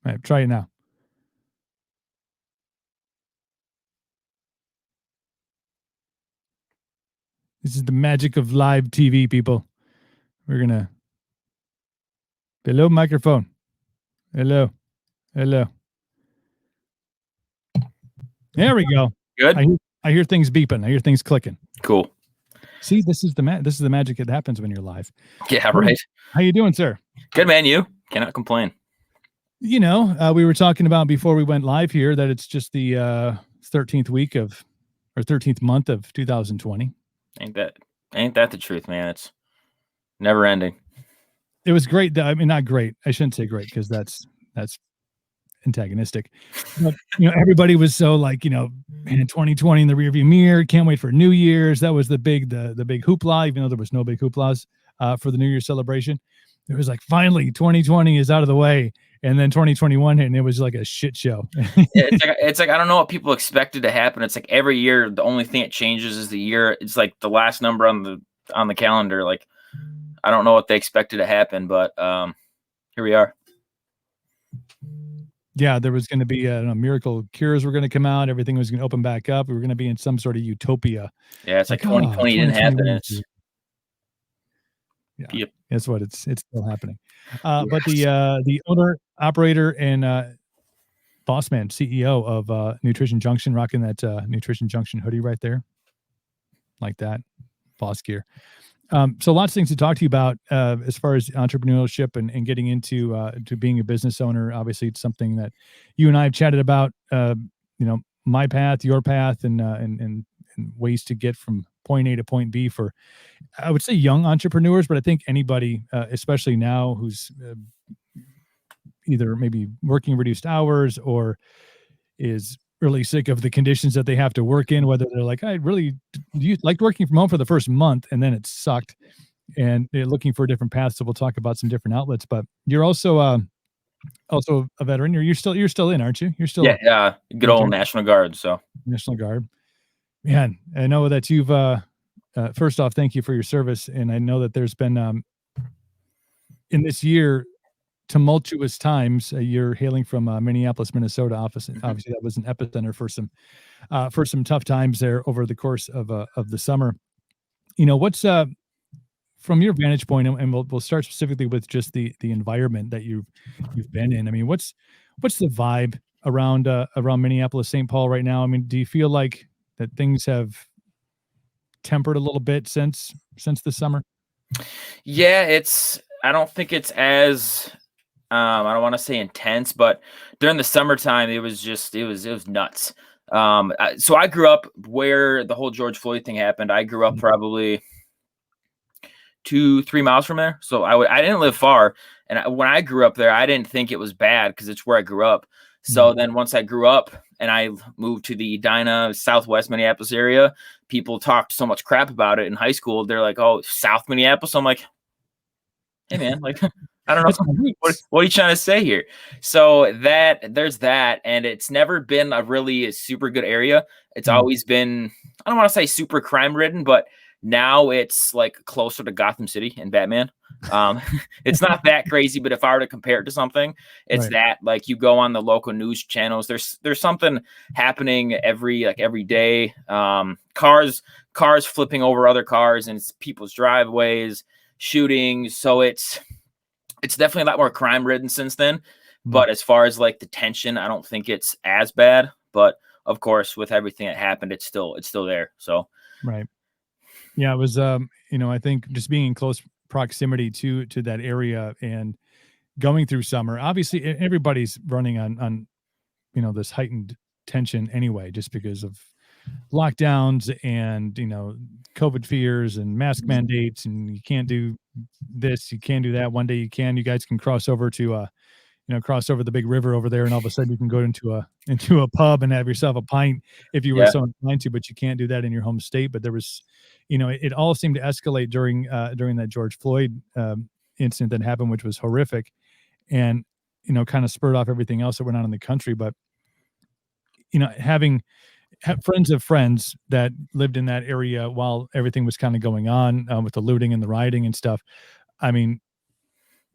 right, try it now. This is the magic of live TV, people. We're gonna hello microphone. Hello, hello. There we go. Good. I hear things beeping. I hear things clicking. Cool. See, this is the magic that happens when you're live. Yeah, right. How you doing, sir? Good, man. You cannot complain. You know, we were talking about before we went live here that it's just the 13th week of or 13th month of 2020. Ain't that the truth, man? It's never ending. It was great. I mean, not great. I shouldn't say great because that's antagonistic. But, everybody was so like, man, 2020 in the rearview mirror. Can't wait for New Year's. That was the big hoopla, even though there was no big hooplas for the New Year's celebration. It was like, finally, 2020 is out of the way. And then 2021 hit, and it was like a shit show. It's like I don't know what people expected to happen. It's like every year the only thing that changes is the year. It's like the last number on the calendar. Like I don't know what they expected to happen, but here we are. Yeah, there was going to be miracle cures were going to come out. Everything was going to open back up. We were going to be in some sort of utopia. Yeah, it's like 2020 didn't happen. Yeah, that's what it's still happening. Yes. But the owner, operator, and boss man, CEO of Nutrition Junction, rocking that Nutrition Junction hoodie right there, like that, boss gear. So lots of things to talk to you about as far as entrepreneurship and getting into to being a business owner. Obviously, it's something that you and I have chatted about. My path, your path, and ways to get from point A to point B for, I would say, young entrepreneurs, but I think anybody, especially now, who's either maybe working reduced hours or is really sick of the conditions that they have to work in, whether they're like, I really liked working from home for the first month and then it sucked, and they're looking for a different path. So we'll talk about some different outlets, but you're also a veteran. You're still in, aren't you? You're still good old National Guard. So National Guard. Man, I know that you've first off, thank you for your service. And I know that there's been in this year tumultuous times. You're hailing from Minneapolis, Minnesota. Obviously, that was an epicenter for some tough times there over the course of the summer. What's from your vantage point, and we'll start specifically with just the environment that you've been in. I mean, what's the vibe around Minneapolis, St. Paul right now? I mean, do you feel like that things have tempered a little bit since the summer? Yeah, I don't think it's as I don't want to say intense, but during the summertime, it was nuts. So I grew up where the whole George Floyd thing happened. I grew up probably 2-3 miles from there. So I didn't live far. And when I grew up there, I didn't think it was bad because it's where I grew up. So then once I grew up and I moved to the Edina, Southwest Minneapolis area, people talked so much crap about it in high school. They're like, oh, South Minneapolis. I'm like, hey, man, like, I don't know. What are you trying to say here? So there's that. And it's never been a super good area. It's always been, I don't want to say super crime ridden, but now it's like closer to Gotham City and Batman. It's not that crazy, but if I were to compare it to something, it's right. That like you go on the local news channels, there's something happening every day. Cars flipping over other cars and it's people's driveways, shootings. So it's definitely a lot more crime ridden since then. But as far as like the tension, I don't think it's as bad. But of course, with everything that happened, it's still there. So right. Yeah, it was I think just being in close proximity to that area and going through summer. Obviously, everybody's running on this heightened tension anyway, just because of lockdowns and COVID fears and mask mandates, and you can't do this, you can't do that. One day you guys can cross over to cross over the big river over there, and all of a sudden you can go into a pub and have yourself a pint if you were so inclined to, but you can't do that in your home state. But there was, it all seemed to escalate during that George Floyd incident that happened, which was horrific, and kind of spurred off everything else that went on in the country. But having friends of friends that lived in that area while everything was kind of going on with the looting and the rioting and stuff, I mean,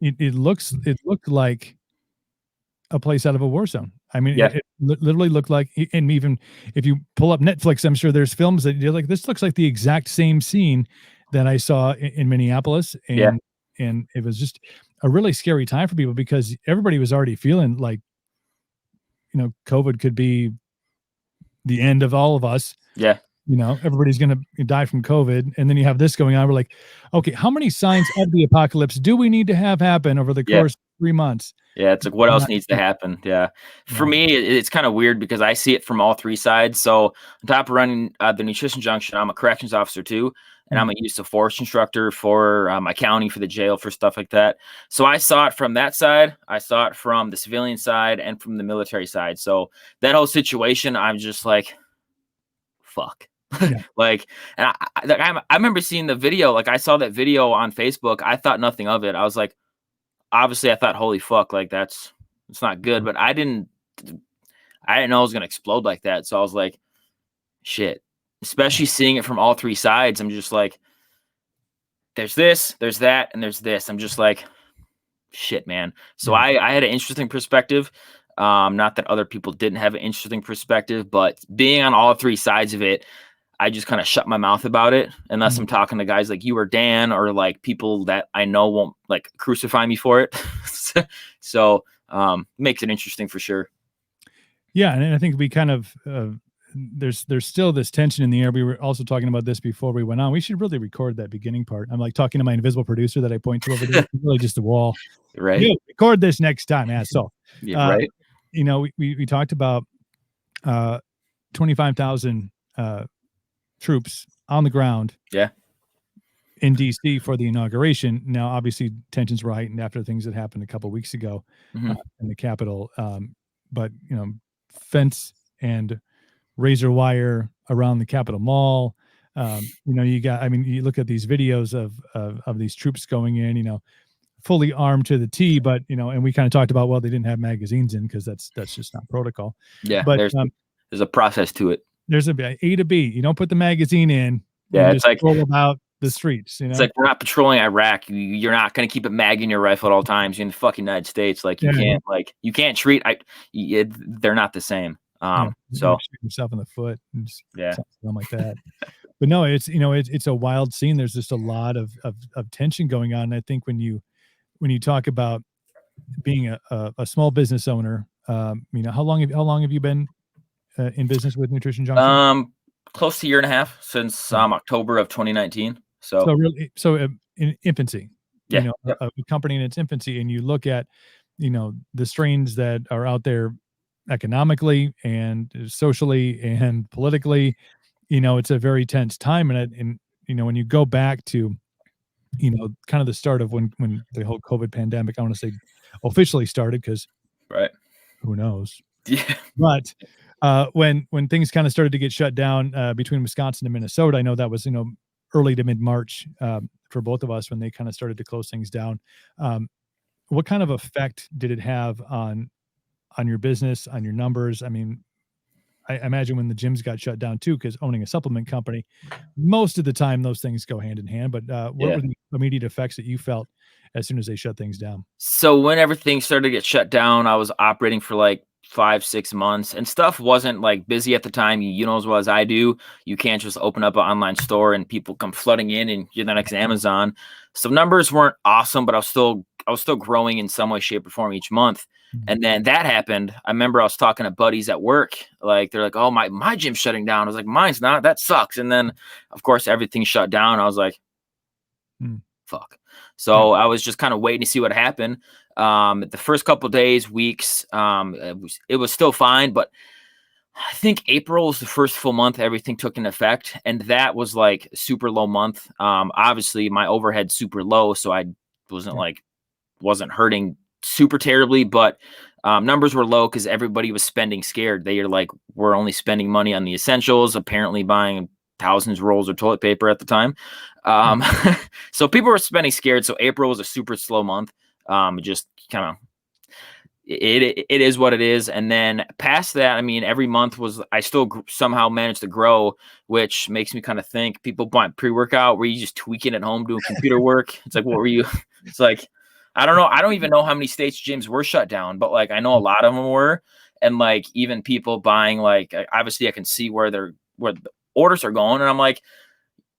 it looked like a place out of a war zone. I mean, Yeah. it literally looked like, and even if you pull up Netflix, I'm sure there's films that you're like, this looks like the exact same scene that I saw in Minneapolis, Yeah. and it was just a really scary time for people because everybody was already feeling like, COVID could be the end of all of us. Yeah. Everybody's going to die from COVID. And then you have this going on. We're like, okay, how many signs of the apocalypse do we need to have happen over the Yeah. course of 3 months? Yeah, it's like what else Not needs to happen? Yeah. For Yeah. me, it's kind of weird because I see it from all three sides. So on top of running the Nutrition Junction, I'm a corrections officer too, and I'm a use of force instructor for my county, for the jail, for stuff like that. So I saw it from that side. I saw it from the civilian side and from the military side. So that whole situation, I'm just like, fuck. Yeah. Like, and I remember seeing the video. Like, I saw that video on Facebook. I thought nothing of it. I was like, obviously, I thought, holy fuck, like it's not good. But I didn't know it was gonna explode like that. So I was like, shit. Especially seeing it from all three sides, I'm just like, there's this, there's that, and there's this. I'm just like, shit, man. So Yeah. I had an interesting perspective. Not that other people didn't have an interesting perspective, but being on all three sides of it, I just kind of shut my mouth about it unless I'm talking to guys like you or Dan or like people that I know won't like crucify me for it. So makes it interesting for sure. Yeah, and I think we kind of there's still this tension in the air. We were also talking about this before we went on. We should really record that beginning part. I'm like talking to my invisible producer that I point to over there. It's really just a wall. Right. Yeah, record this next time, asshole. Yeah, right. We talked about 25,000 troops on the ground. Yeah. In DC for the inauguration. Now, obviously, tensions were heightened after things that happened a couple of weeks ago in the Capitol. But fence and razor wire around the Capitol Mall. You look at these videos of these troops going in. Fully armed to the T, but and we kind of talked about, well, they didn't have magazines in because that's just not protocol. Yeah, But there's a process to it. There's A to B. You don't put the magazine in. Yeah, it's like roll about the streets. It's like we're not patrolling Iraq. You're not going to keep a mag in your rifle at all times. You're in the fucking United States. Like you can't treat. They're not the same. So shoot yourself in the foot and something like that. But no, it's a wild scene. There's just a lot of tension going on. And I think when you talk about being a small business owner, how long have you been in business with Nutrition Junction? Close to a year and a half since October of 2019. So really, in infancy, a company in its infancy, and you look at, the strains that are out there economically and socially and politically, it's a very tense time. And when you go back to, kind of the start of when the whole COVID pandemic, I want to say officially started, because who knows? Yeah. But when things kind of started to get shut down between Wisconsin and Minnesota, I know that was early to mid March for both of us when they kind of started to close things down. What kind of effect did it have on your business, on your numbers? I mean, I imagine when the gyms got shut down too, because owning a supplement company, most of the time those things go hand in hand. But what were the immediate effects that you felt as soon as they shut things down? So when everything started to get shut down, I was operating for like 5-6 months and stuff wasn't like busy at the time. You know as well as I do, you can't just open up an online store and people come flooding in and you're the next Amazon. So numbers weren't awesome, but I was still growing in some way, shape, or form each month. And then that happened. I remember I was talking to buddies at work. Like they're like, "Oh, my gym's shutting down." I was like, "Mine's not. That sucks." And then, of course, everything shut down. I was like, "Fuck." So I was just kind of waiting to see what happened. The first couple of days, weeks, it was still fine, but I think April was the first full month everything took an effect, and that was like a super low month. Obviously, my overhead super low, so I wasn't hurting super terribly, but numbers were low because everybody was spending scared. They are like, we're only spending money on the essentials, apparently buying thousands of rolls of toilet paper at the time. So people were spending scared. So April was a super slow month. Just kind of, it is what it is. And then past that, I mean, every month I still somehow managed to grow, which makes me kind of think people buying pre-workout. Were you just tweaking at home doing computer work? It's like, what were you? It's like, I don't know. I don't even know how many states gyms were shut down, but like I know a lot of them were, and like even people buying like obviously I can see where the orders are going, and I'm like,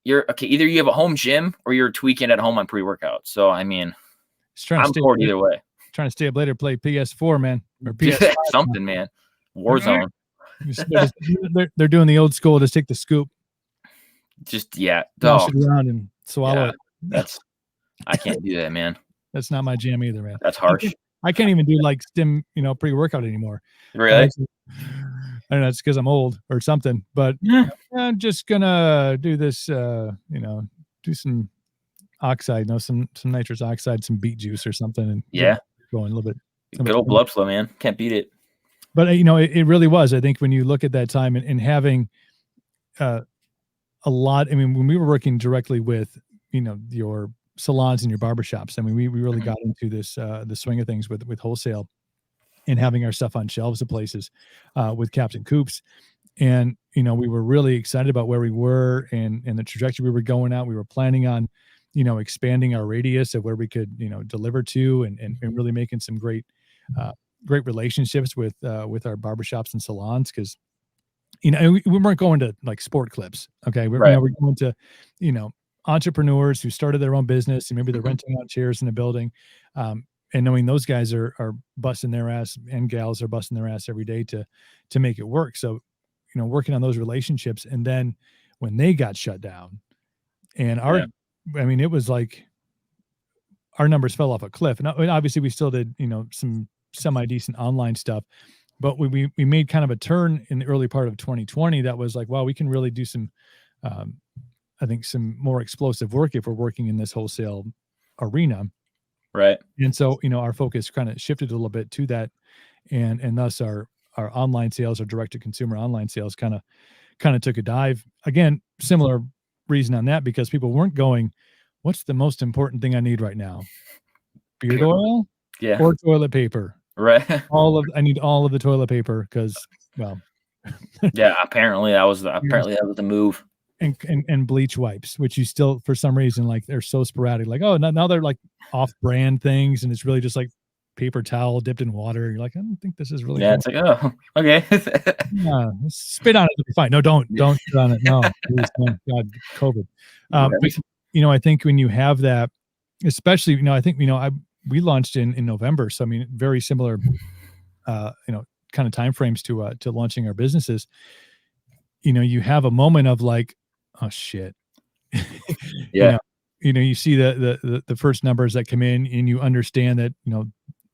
you're okay. Either you have a home gym or you're tweaking at home on pre-workout. So I mean, Just trying to I'm stay for it either way. trying to stay up later, play PS4, man, or PS5. Something, man. They're Warzone. they're doing the old school. Just take the scoop, Just yeah. wash Oh, it around, and swallow yeah. it. That's I can't do that, man. That's not my jam either, man. That's harsh. I can't even do like stim, pre-workout anymore. Really? I don't know. It's because I'm old or something. But Yeah. I'm just gonna do this. Do some oxide, some nitrous oxide, some beet juice or something, and Yeah. going a little bit. Good old blood flow, man. Can't beat it. But it really was. I think when you look at that time and having a lot. I mean, when we were working directly with your salons and your barbershops, I mean, we really got into this the swing of things with wholesale and having our stuff on shelves of places with Captain Coops. And we were really excited about where we were and the trajectory we were going out. We were planning on expanding our radius of where we could deliver to and really making some great relationships with our barbershops and salons, because we weren't going to like sport clips. Okay. We're going to entrepreneurs who started their own business, and maybe they're renting out chairs in a building, and knowing those guys are busting their ass, and gals are busting their ass every day to make it work. So working on those relationships. And then when they got shut down, and I mean, it was like our numbers fell off a cliff. And obviously we still did, some semi-decent online stuff, but we made kind of a turn in the early part of 2020 that was like, wow, we can really do some, I think, some more explosive work if we're working in this wholesale arena. Right. And so, our focus kind of shifted a little bit to that. And thus our online sales, our direct to consumer online sales kind of took a dive. Again, similar reason on that, because people weren't going, what's the most important thing I need right now? Beard oil? Yeah. Or toilet paper? Right. I need all of the toilet paper because, well. Yeah, apparently that was the move. And bleach wipes, which you still, for some reason, like they're so sporadic. Like, oh, now they're like off-brand things, and it's really just like paper towel dipped in water. You're like, I don't think this is really. Yeah, it's like, oh, okay. Yeah, spit on it, it'll be fine. No, don't spit on it. No, please, no. God, COVID. But, I think when you have that, especially, I think we launched in November, so I mean, very similar, kind of timeframes to launching our businesses. You have a moment of like, oh shit. Yeah. You see the first numbers that come in, and you understand that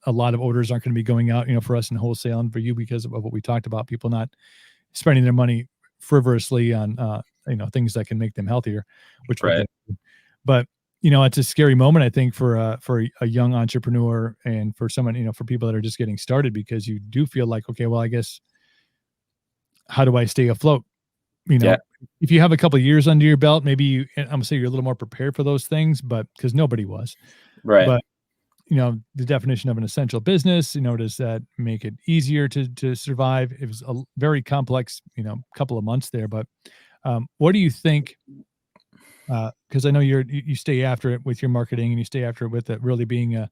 a lot of orders aren't going to be going out for us in wholesale and for you, because of what we talked about, people not spending their money frivolously on things that can make them healthier, which right. But it's a scary moment, I think, for a young entrepreneur, and for someone, for people that are just getting started, because you do feel like, okay, well, I guess, how do I stay afloat? If you have a couple of years under your belt, maybe I'm gonna say you're a little more prepared for those things, but because nobody was. Right. But the definition of an essential business, does that make it easier to survive? It was a very complex, couple of months there. But what do you think? Because I know you stay after it with your marketing, and you stay after it with it really being a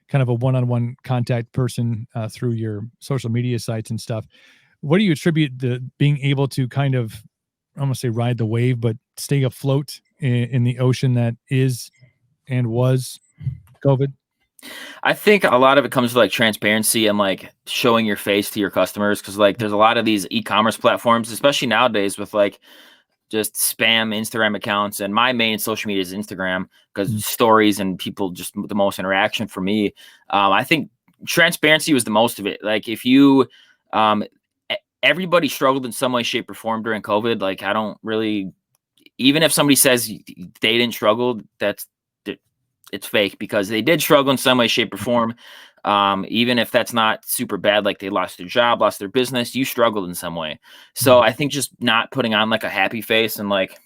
kind of a one-on-one contact person through your social media sites and stuff. What do you attribute the being able to kind of, I'm gonna say, ride the wave, but stay afloat in the ocean that is and was COVID? I think a lot of it comes to like transparency and like showing your face to your customers, because like there's a lot of these e-commerce platforms, especially nowadays, with like just spam Instagram accounts, and my main social media is Instagram because stories and people just the most interaction for me. I think transparency was the most of it. Like if you, everybody struggled in some way, shape, or form during COVID. Like I don't really, even if somebody says they didn't struggle, it's fake, because they did struggle in some way, shape, or form. Even if that's not super bad, like they lost their job, lost their business, you struggled in some way. So I think just not putting on like a happy face, and like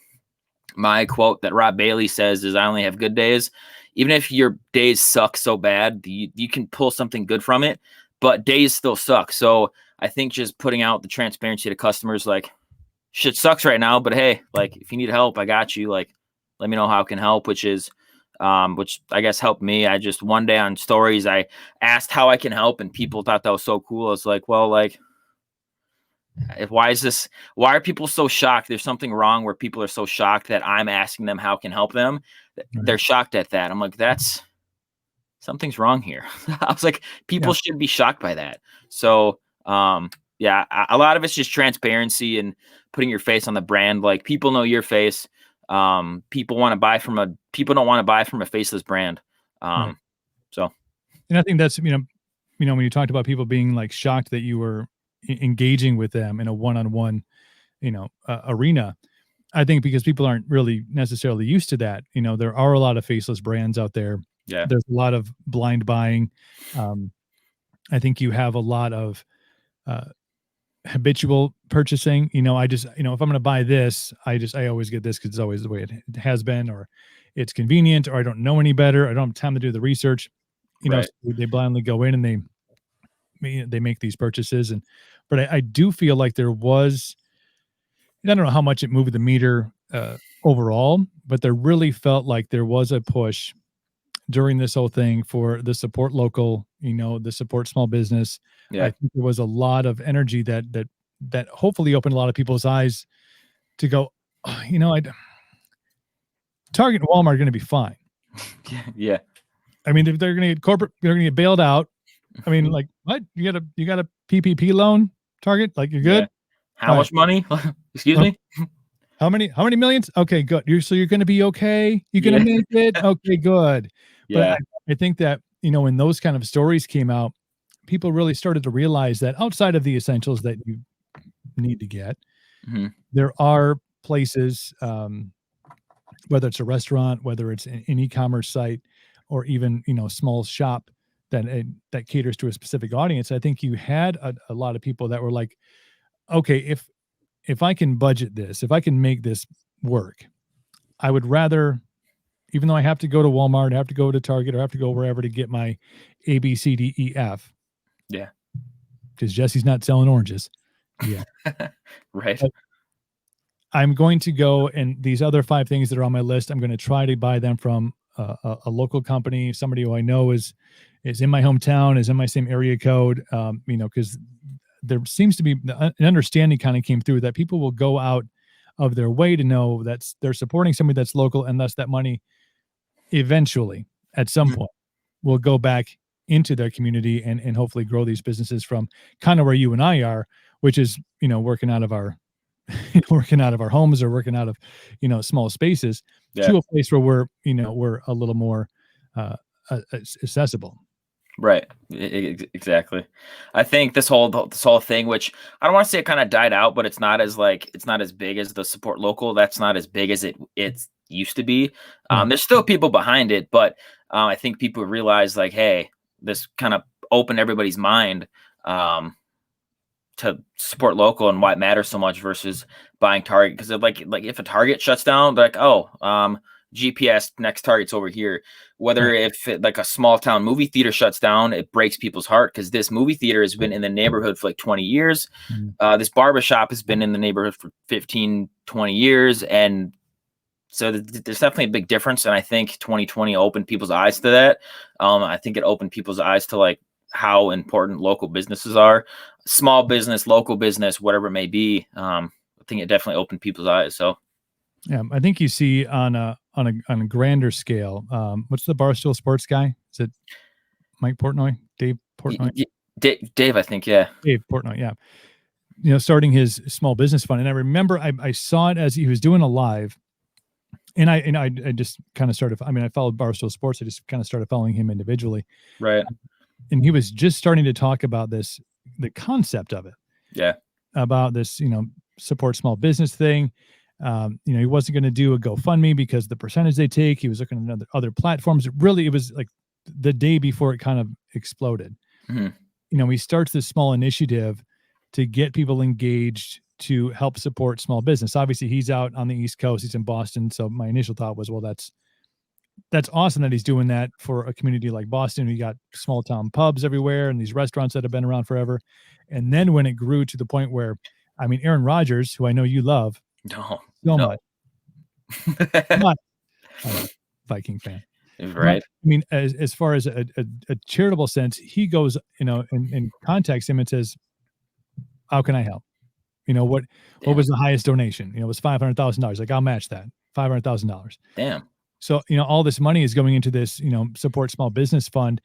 my quote that Rob Bailey says is, I only have good days. Even if your days suck so bad, you can pull something good from it, but days still suck. So I think just putting out the transparency to customers, like shit sucks right now, but hey, like if you need help, I got you. Like, let me know how I can help, which is, which I guess helped me. I just one day on stories, I asked how I can help, and people thought that was so cool. It's like, well, like, why is this? Why are people so shocked? There's something wrong where people are so shocked that I'm asking them how can help them. Right. They're shocked at that. I'm like, that's something's wrong here. I was like, people should be shocked by that. So, yeah, a lot of it's just transparency and putting your face on the brand. Like, people know your face. People want to buy from people don't want to buy from a faceless brand. Right. So, And I think that's, when you talked about people being like shocked that you were engaging with them in a one-on-one, arena. I think because people aren't really necessarily used to that. There are a lot of faceless brands out there. yeah, There's a lot of blind buying. I think you have a lot of habitual purchasing. I just, if I'm going to buy this, I always get this because it's always the way it has been, or it's convenient, or I don't know any better. I don't have time to do the research. right. So they blindly go in and they make these purchases. But I do feel like there was, I don't know how much it moved the meter overall, but there really felt like there was a push during this whole thing for the support local, the support small business. I Yeah. think there was a lot of energy that hopefully opened a lot of people's eyes to go, oh, Target and Walmart are going to be fine. Yeah. I mean, they're going to get they're going to get bailed out. I mean, like, what? You got a PPP loan, Target? Like, you're good? Yeah. How much money? Excuse me? How many millions? Okay, good. You're going to be okay. You're going Yeah. to make it. Okay, good. But Yeah. I think that, when those kind of stories came out, people really started to realize that outside of the essentials that you need to get, Mhm. there are places, whether it's a restaurant, whether it's an e-commerce site, or even, small shop that caters to a specific audience. I think you had a lot of people that were like, okay, if I can budget this, if I can make this work, I would rather, even though I have to go to Walmart, I have to go to Target, or I have to go wherever to get my A, B, C, D, E, F, Yeah. because Jesse's not selling oranges. Yeah. Right. But I'm going to go, and these other 5 things that are on my list, I'm going to try to buy them from a local company, somebody who I know is in my hometown, is in my same area code, because there seems to be an understanding kind of came through that people will go out of their way to know that they're supporting somebody that's local, and thus that money eventually at some Mhm. point will go back into their community and hopefully grow these businesses from kind of where you and I are, which is, working out of our working out of our homes, or working out of, small spaces, Yeah. to a place where we're a little more accessible. Right. Exactly. I think this whole thing, which I don't want to say it kind of died out, but it's not as big as the support local. That's not as big as it's used to be. Right. There's still people behind it, but I think people realize, like, hey, this kind of opened everybody's mind to support local and why it matters so much versus buying Target. Because like if a Target shuts down, they're like, oh, GPS next Target's over here. Whether Right. if like a small town movie theater shuts down, it breaks people's heart because this movie theater has been in the neighborhood for like 20 years. Mm. This barbershop has been in the neighborhood for 15, 20 years. And so there's definitely a big difference. And I think 2020 opened people's eyes to that. I think it opened people's eyes to like how important local businesses are, small business, local business, whatever it may be. I think it definitely opened people's eyes. So Yeah, I think you see on a grander scale. What's the Barstool Sports guy? Is it Mike Portnoy? Dave Portnoy? Dave, I think, yeah, Dave Portnoy, yeah. Starting his small business fund. And I remember I saw it as he was doing a live, and I just kind of started. I mean, I followed Barstool Sports. I just kind of started following him individually, right, and he was just starting to talk about the concept of it, yeah, about this, support small business thing. He wasn't going to do a GoFundMe because the percentage they take. He was looking at other platforms. It was like the day before it kind of exploded. mhm, He starts this small initiative to get people engaged to help support small business. Obviously, he's out on the East Coast. He's in Boston. So my initial thought was, well, that's awesome that he's doing that for a community like Boston. We got small town pubs everywhere and these restaurants that have been around forever. And then when it grew to the point where, I mean, Aaron Rodgers, who I know you love no, so no, much, not I'm a Viking fan. But Right. I mean, as far as a charitable sense, he goes, and contacts him and says, "How can I help?" What Damn. was the highest donation? It was $500,000. Like, I'll match that, $500,000. Damn. So, all this money is going into this, support small business fund.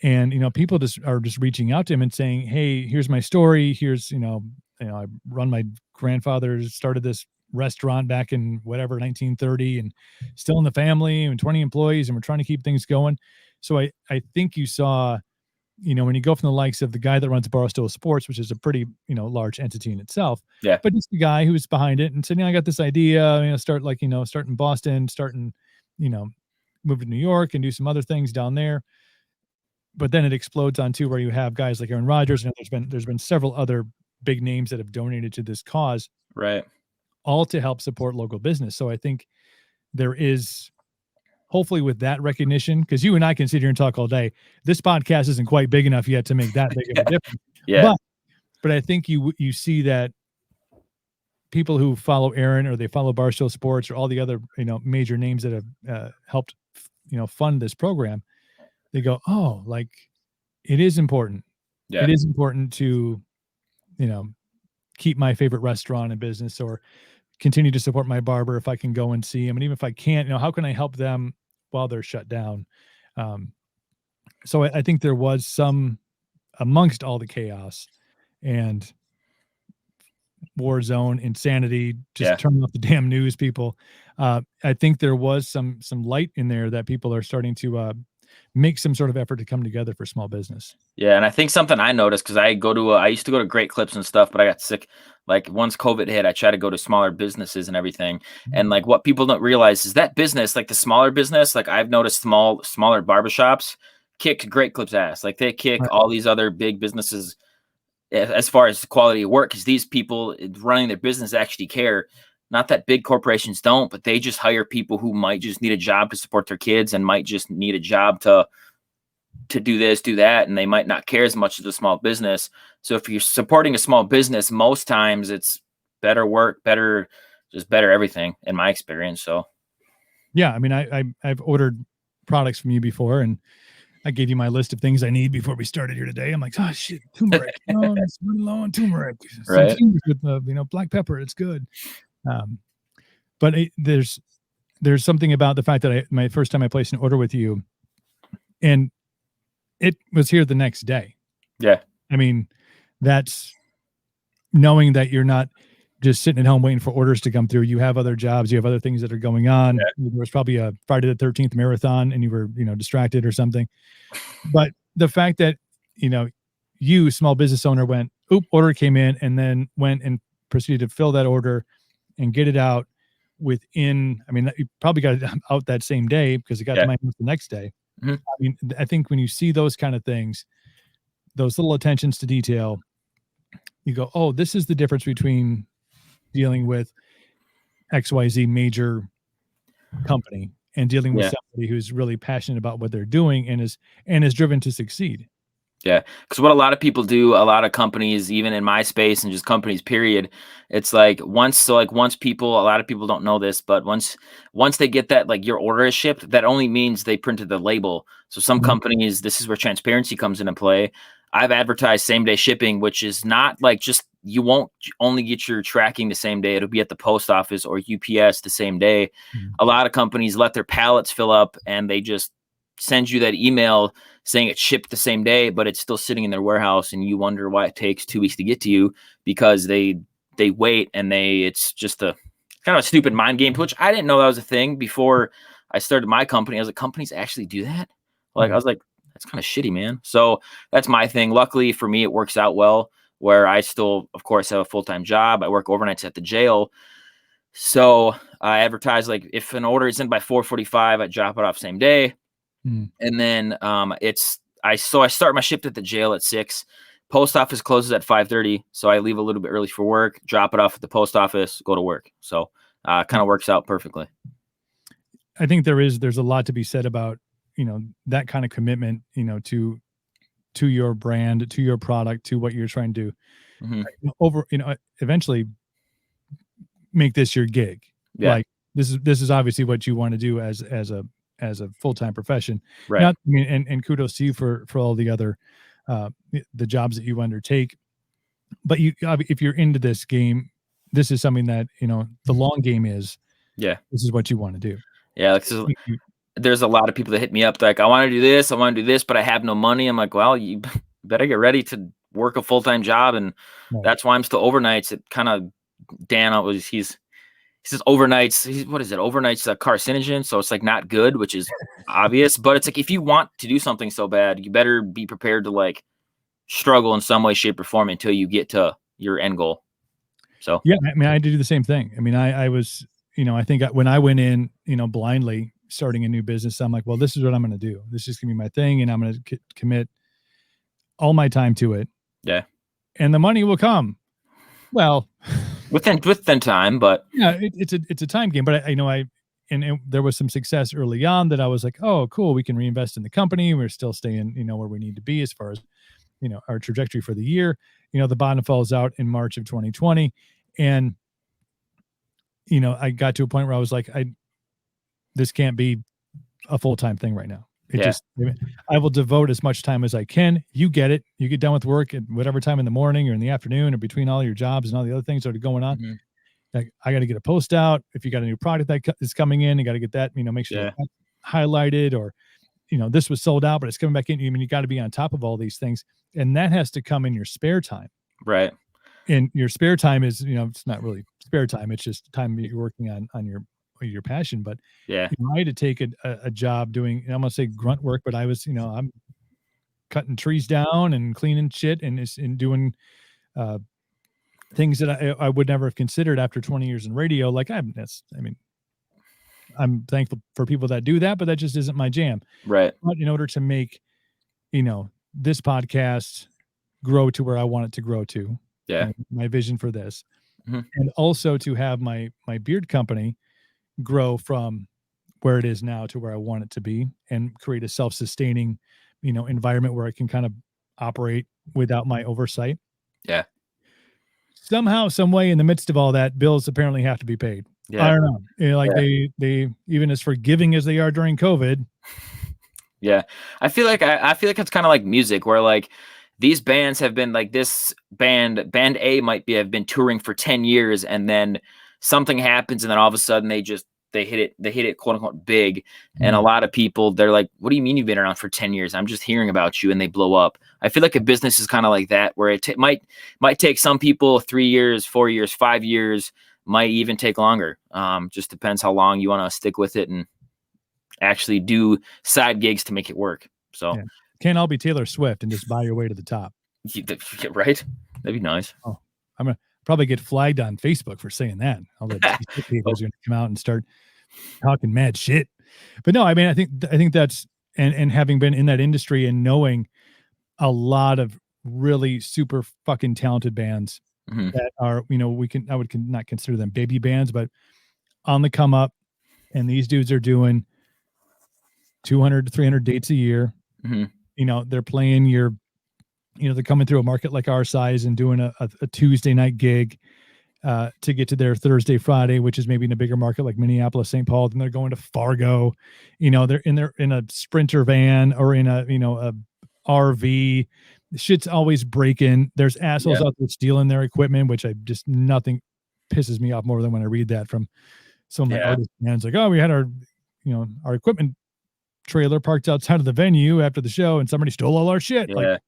And, people just reaching out to him and saying, "Hey, here's my story. Here's, I run my grandfather started this restaurant back in whatever 1930 and still in the family and 20 employees and we're trying to keep things going." So I think you saw, when you go from the likes of the guy that runs Barstool Sports, which is a pretty, large entity in itself, Yeah. but just the guy who was behind it and said, "I got this idea, start in Boston, you know, move to New York and do some other things down there." But then it explodes on where you have guys like Aaron Rodgers, and there's been several other big names that have donated to this cause, Right. all to help support local business. So I think there is, hopefully, with that recognition, because you and I can sit here and talk all day. This podcast isn't quite big enough yet to make that big of a Yeah. difference. Yeah. But I think you see that people who follow Aaron or they follow Barstool Sports or all the other major names that have helped fund this program, they go, "Oh, like it is important. Yeah. It is important to you know keep my favorite restaurant in business or continue to support my barber if I can go and see him. And even if I can't, how can I help them while they're shut down?" Um, so I think there was some, amongst all the chaos and war zone insanity, just Yeah. turn off the damn news, people. I think there was some light in there that people are starting to make some sort of effort to come together for small business. Yeah, and I think something I noticed because I used to go to Great Clips and stuff, but I got sick. Like once COVID hit, I tried to go to smaller businesses and everything. And like what people don't realize is that business, like the smaller business, like I've noticed smaller barbershops kick Great Clips ass. Like they kick Right. all these other big businesses as far as the quality of work, because these people running their business actually care. Not that big corporations don't, but they just hire people who might just need a job to support their kids and might just need a job to do this, do that, and they might not care as much as a small business. So if you're supporting a small business, most times it's better work, better everything in my experience. So Yeah, I mean, I've ordered products from you before, and I gave you my list of things I need before we started here today. I'm like, "Oh shit, turmeric. Oh, it's running low on turmeric. Some right. things with black pepper. It's good." Um, but there's something about the fact that my first time I placed an order with you, and it was here the next day. Yeah. I mean, that's knowing that you're not just sitting at home waiting for orders to come through. You have other jobs, you have other things that are going on. Yeah. There was probably a Friday the 13th marathon and you were, distracted or something. But the fact that, you, small business owner, went, "Oop, order came in," and then went and proceeded to fill that order and get it out within, I mean, you probably got it out that same day because it got to Yeah. my house the next day. Mhm. I mean, I think when you see those kind of things, those little attentions to detail, you go, "Oh, this is the difference between dealing with XYZ major company and dealing with Yeah. somebody who's really passionate about what they're doing and is driven to succeed." Yeah, because what a lot of people do, a lot of companies, even in my space and just companies, period, it's like once people, a lot of people don't know this, but once they get that, like your order is shipped, that only means they printed the label. So some Mhm. companies, this is where transparency comes into play. I've advertised same day shipping, which is not like just you won't only get your tracking the same day. It'll be at the post office or UPS the same day. Mhm. A lot of companies let their pallets fill up and they just send you that email saying it's shipped the same day, but it's still sitting in their warehouse, and you wonder why it takes 2 weeks to get to you because they wait and it's just a kind of a stupid mind game, which I didn't know that was a thing before I started my company. I was like, companies actually do that? Like, I Yeah. was like, that's kind of shitty, man. So that's my thing. Luckily for me, it works out well where I still, of course, have a full-time job. I work overnights at the jail. So I advertise like if an order is in by 4:45, I drop it off same day. Mhm. And then I start my shift at the jail at 6. Post office closes at 5:30, so I leave a little bit early for work, drop it off at the post office, go to work. So kind of works out perfectly. I think there's a lot to be said about, that kind of commitment, to your brand, to your product, to what you're trying to Hmm. eventually make this your gig. Yeah. Like this is obviously what you want to do as as a full-time profession. Right. Not, I mean, and kudos to you for all the other the jobs that you undertake. But if you're into this game, this is something that, the long game is, Yeah. this is what you want to do. Yeah. Like, there's a lot of people that hit me up like, I want to do this, but I have no money. I'm like, well, you better get ready to work a full-time job. And Right. that's why I'm still overnights. It kind of, Dan he says overnights. What is it? Overnights a carcinogen. So it's like not good, which is obvious, but it's like, if you want to do something so bad, you better be prepared to like struggle in some way, shape, or form until you get to your end goal. So, yeah, I mean, I had to do the same thing. I mean, I was, I think when I went in, blindly starting a new business, I'm like, well, this is what I'm going to do. This is going to be my thing. And I'm going to commit all my time to it. Yeah. And the money will come. Well, within time, but yeah, it's a time game. But and there was some success early on that I was like, oh, cool, we can reinvest in the company. We're still staying, where we need to be as far as, our trajectory for the year. The bottom falls out in March of 2020. And, I got to a point where I was like, this can't be a full-time thing right now. I will devote as much time as I can. You get it. You get done with work at whatever time in the morning or in the afternoon or between all your jobs and all the other things that are going on. Mm-hmm. Like, I got to get a post out. If you got a new product that is coming in, you got to get that, make sure that's highlighted, or, this was sold out, but it's coming back in. I mean, you got to be on top of all these things, and that has to come in your spare time. Right. And your spare time is, it's not really spare time. It's just time you're working on your passion. But yeah, I had to take a job doing, I'm gonna say grunt work, but I was, I'm cutting trees down and cleaning shit and doing things that I would never have considered after 20 years in radio. Like, I'm thankful for people that do that, but that just isn't my jam. Right. But in order to make, this podcast grow to where I want it to grow to, my vision for this, and also to have my beard company grow from where it is now to where I want it to be, and create a self-sustaining, environment where I can kind of operate without my oversight. Yeah. Somehow, some way, in the midst of all that, bills apparently have to be paid. Yeah. I don't know. They even as forgiving as they are during COVID. Yeah. I feel like it's kind of like music, where like these bands have been like, this band A have been touring for 10 years, and then something happens, and then all of a sudden they hit it quote unquote big. And a lot of people, they're like, what do you mean you've been around for 10 years? I'm just hearing about you, and they blow up. I feel like a business is kind of like that, where it might take some people 3 years, 4 years, 5 years, might even take longer. Just depends how long you want to stick with it and actually do side gigs to make it work. So can't all be Taylor Swift and just buy your way to the top. Right? That'd be nice. Oh, I'm gonna probably get flagged on Facebook for saying that. All the people are going to come out and start talking mad shit. But no, I mean, I think that's, and having been in that industry and knowing a lot of really super fucking talented bands that are, I would not consider them baby bands, but on the come up, and these dudes are doing 200 to 300 dates a year. They're playing they're coming through a market like our size and doing a Tuesday night gig to get to their Thursday, Friday, which is maybe in a bigger market like Minneapolis, St. Paul. Then they're going to Fargo. They're in a Sprinter van or in a RV. Shit's always breaking. There's assholes out there stealing their equipment, which nothing pisses me off more than when I read that from some of my artist bands. Like, oh, we had our equipment trailer parked outside of the venue after the show, and somebody stole all our shit. Yeah. Like,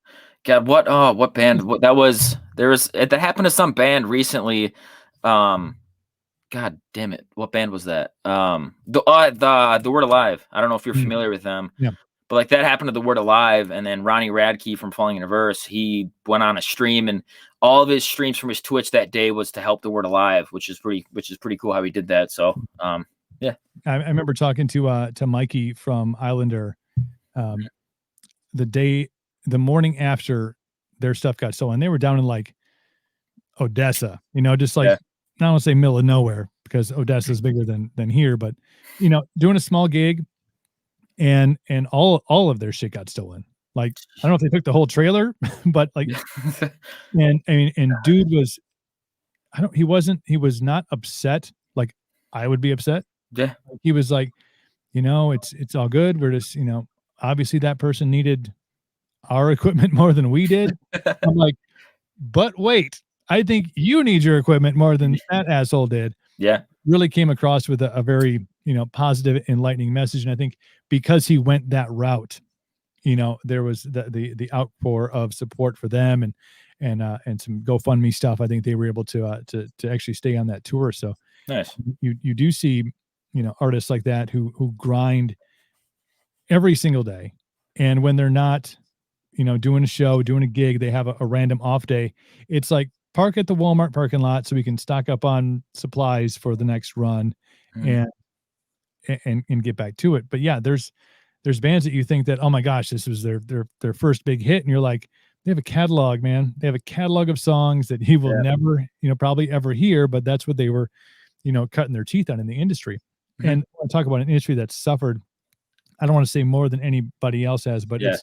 God, what band? That happened to some band recently. God damn it. What band was that? The Word Alive. I don't know if you're familiar with them. Yeah. But like that happened to the Word Alive, and then Ronnie Radke from Falling in Reverse, he went on a stream, and all of his streams from his Twitch that day was to help the Word Alive, which is pretty cool how he did that. So yeah. I remember talking to Mikey from Islander the morning after their stuff got stolen. They were down in like Odessa, just like, I don't want to say middle of nowhere, because Odessa is bigger than here, but doing a small gig, and all of their shit got stolen. Like, I don't know if they took the whole trailer, but like, and dude was, he was not upset like I would be upset. Yeah. He was like, it's all good. We're just, obviously that person needed our equipment more than we did. I'm like, but wait, I think you need your equipment more than that asshole did. Yeah. Really came across with a very, positive, enlightening message. And I think because he went that route, there was the outpour of support for them and some GoFundMe stuff. I think they were able to actually stay on that tour. So Nice. you do see, artists like that who grind every single day. And when they're not, doing a show, doing a gig, they have a random off day. It's like park at the Walmart parking lot so we can stock up on supplies for the next run Mhm. and get back to it. But yeah, there's bands that you think that, oh my gosh, this was their first big hit, and you're like, they have a catalog, man. They have a catalog of songs that he will Yeah. never, probably ever hear, but that's what they were, cutting their teeth on in the industry. Mhm. And I wanna talk about an industry that's suffered, I don't want to say more than anybody else has, but Yeah.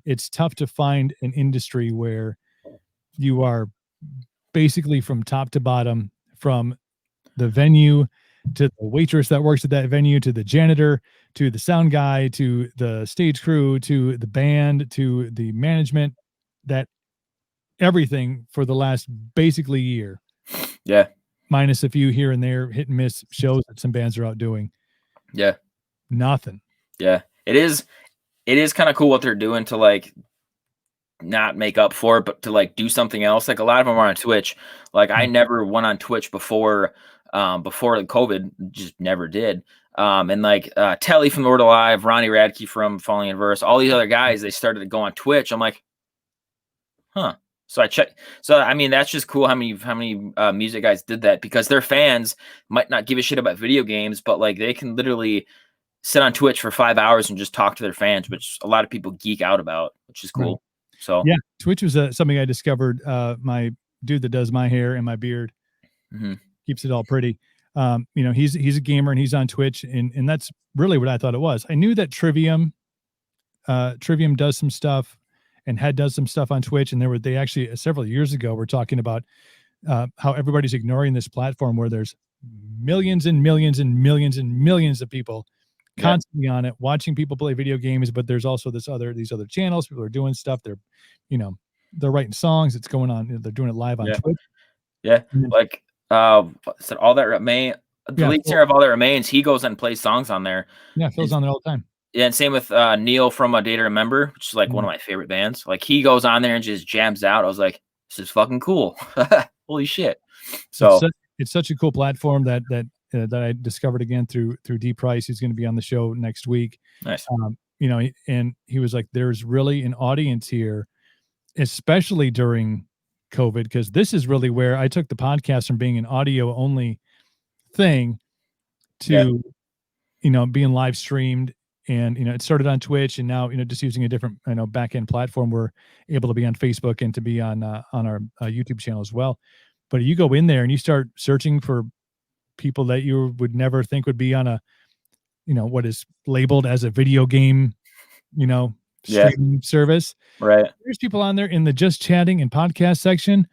it's tough to find an industry where you are basically from top to bottom, from the venue to the waitress that works at that venue to the janitor to the sound guy to the stage crew to the band to the management, that everything for the last basically year, Yeah. minus a few here and there hit and miss shows that some bands are out doing. Yeah. Nothing. Yeah. It is kind of cool what they're doing to like not make up for it, but to like do something else. Like a lot of them are on Twitch. Like I Mm. never went on Twitch before COVID, just never did. And like Telly from Lord Alive, Ronnie Radke from Falling in Verse, all these other guys, they started to go on Twitch. I'm like, huh. So I checked. So I mean, that's just cool. How many music guys did that because their fans might not give a shit about video games, but like they can literally sit on Twitch for 5 hours and just talk to their fans, which a lot of people geek out about, which is Right. cool. So, Yeah, Twitch was something I discovered. My dude that does my hair and my beard mhm. keeps it all pretty. He's a gamer and he's on Twitch, and that's really what I thought it was. I knew that Trivium does some stuff and had does some stuff on Twitch, and they actually several years ago were talking about how everybody's ignoring this platform where there's millions and millions and millions and millions of people Yeah, constantly on it watching people play video games, but there's also these other channels. People are doing stuff. You know, they're writing songs. It's going on. They're doing it live on yeah, Twitch. yeah. And then, Like, said All That Remain. The yeah, lead singer of All That Remains, he goes and plays songs on there. Phil's It's, on there all the time. yeah, and same with Neil from A Day to Remember, which is like one Mm. of my favorite bands. Like he goes on there and just jams out. I was like, this is fucking cool. Holy shit. It's So such, it's such a cool platform that I discovered again through D Price, who's going to be on the show next week. nice. And he was like, "There's really an audience here, especially during COVID, because this is really where I took the podcast from being an audio only thing Yeah, to being live streamed." And it started on Twitch, and now just using a different back end platform, we're able to be on Facebook and to be on our YouTube channel as well. But you go in there and you start searching for people that you would never think would be on a what is labeled as a video game yeah, streaming service. right. There's people on there in the just chatting and podcast section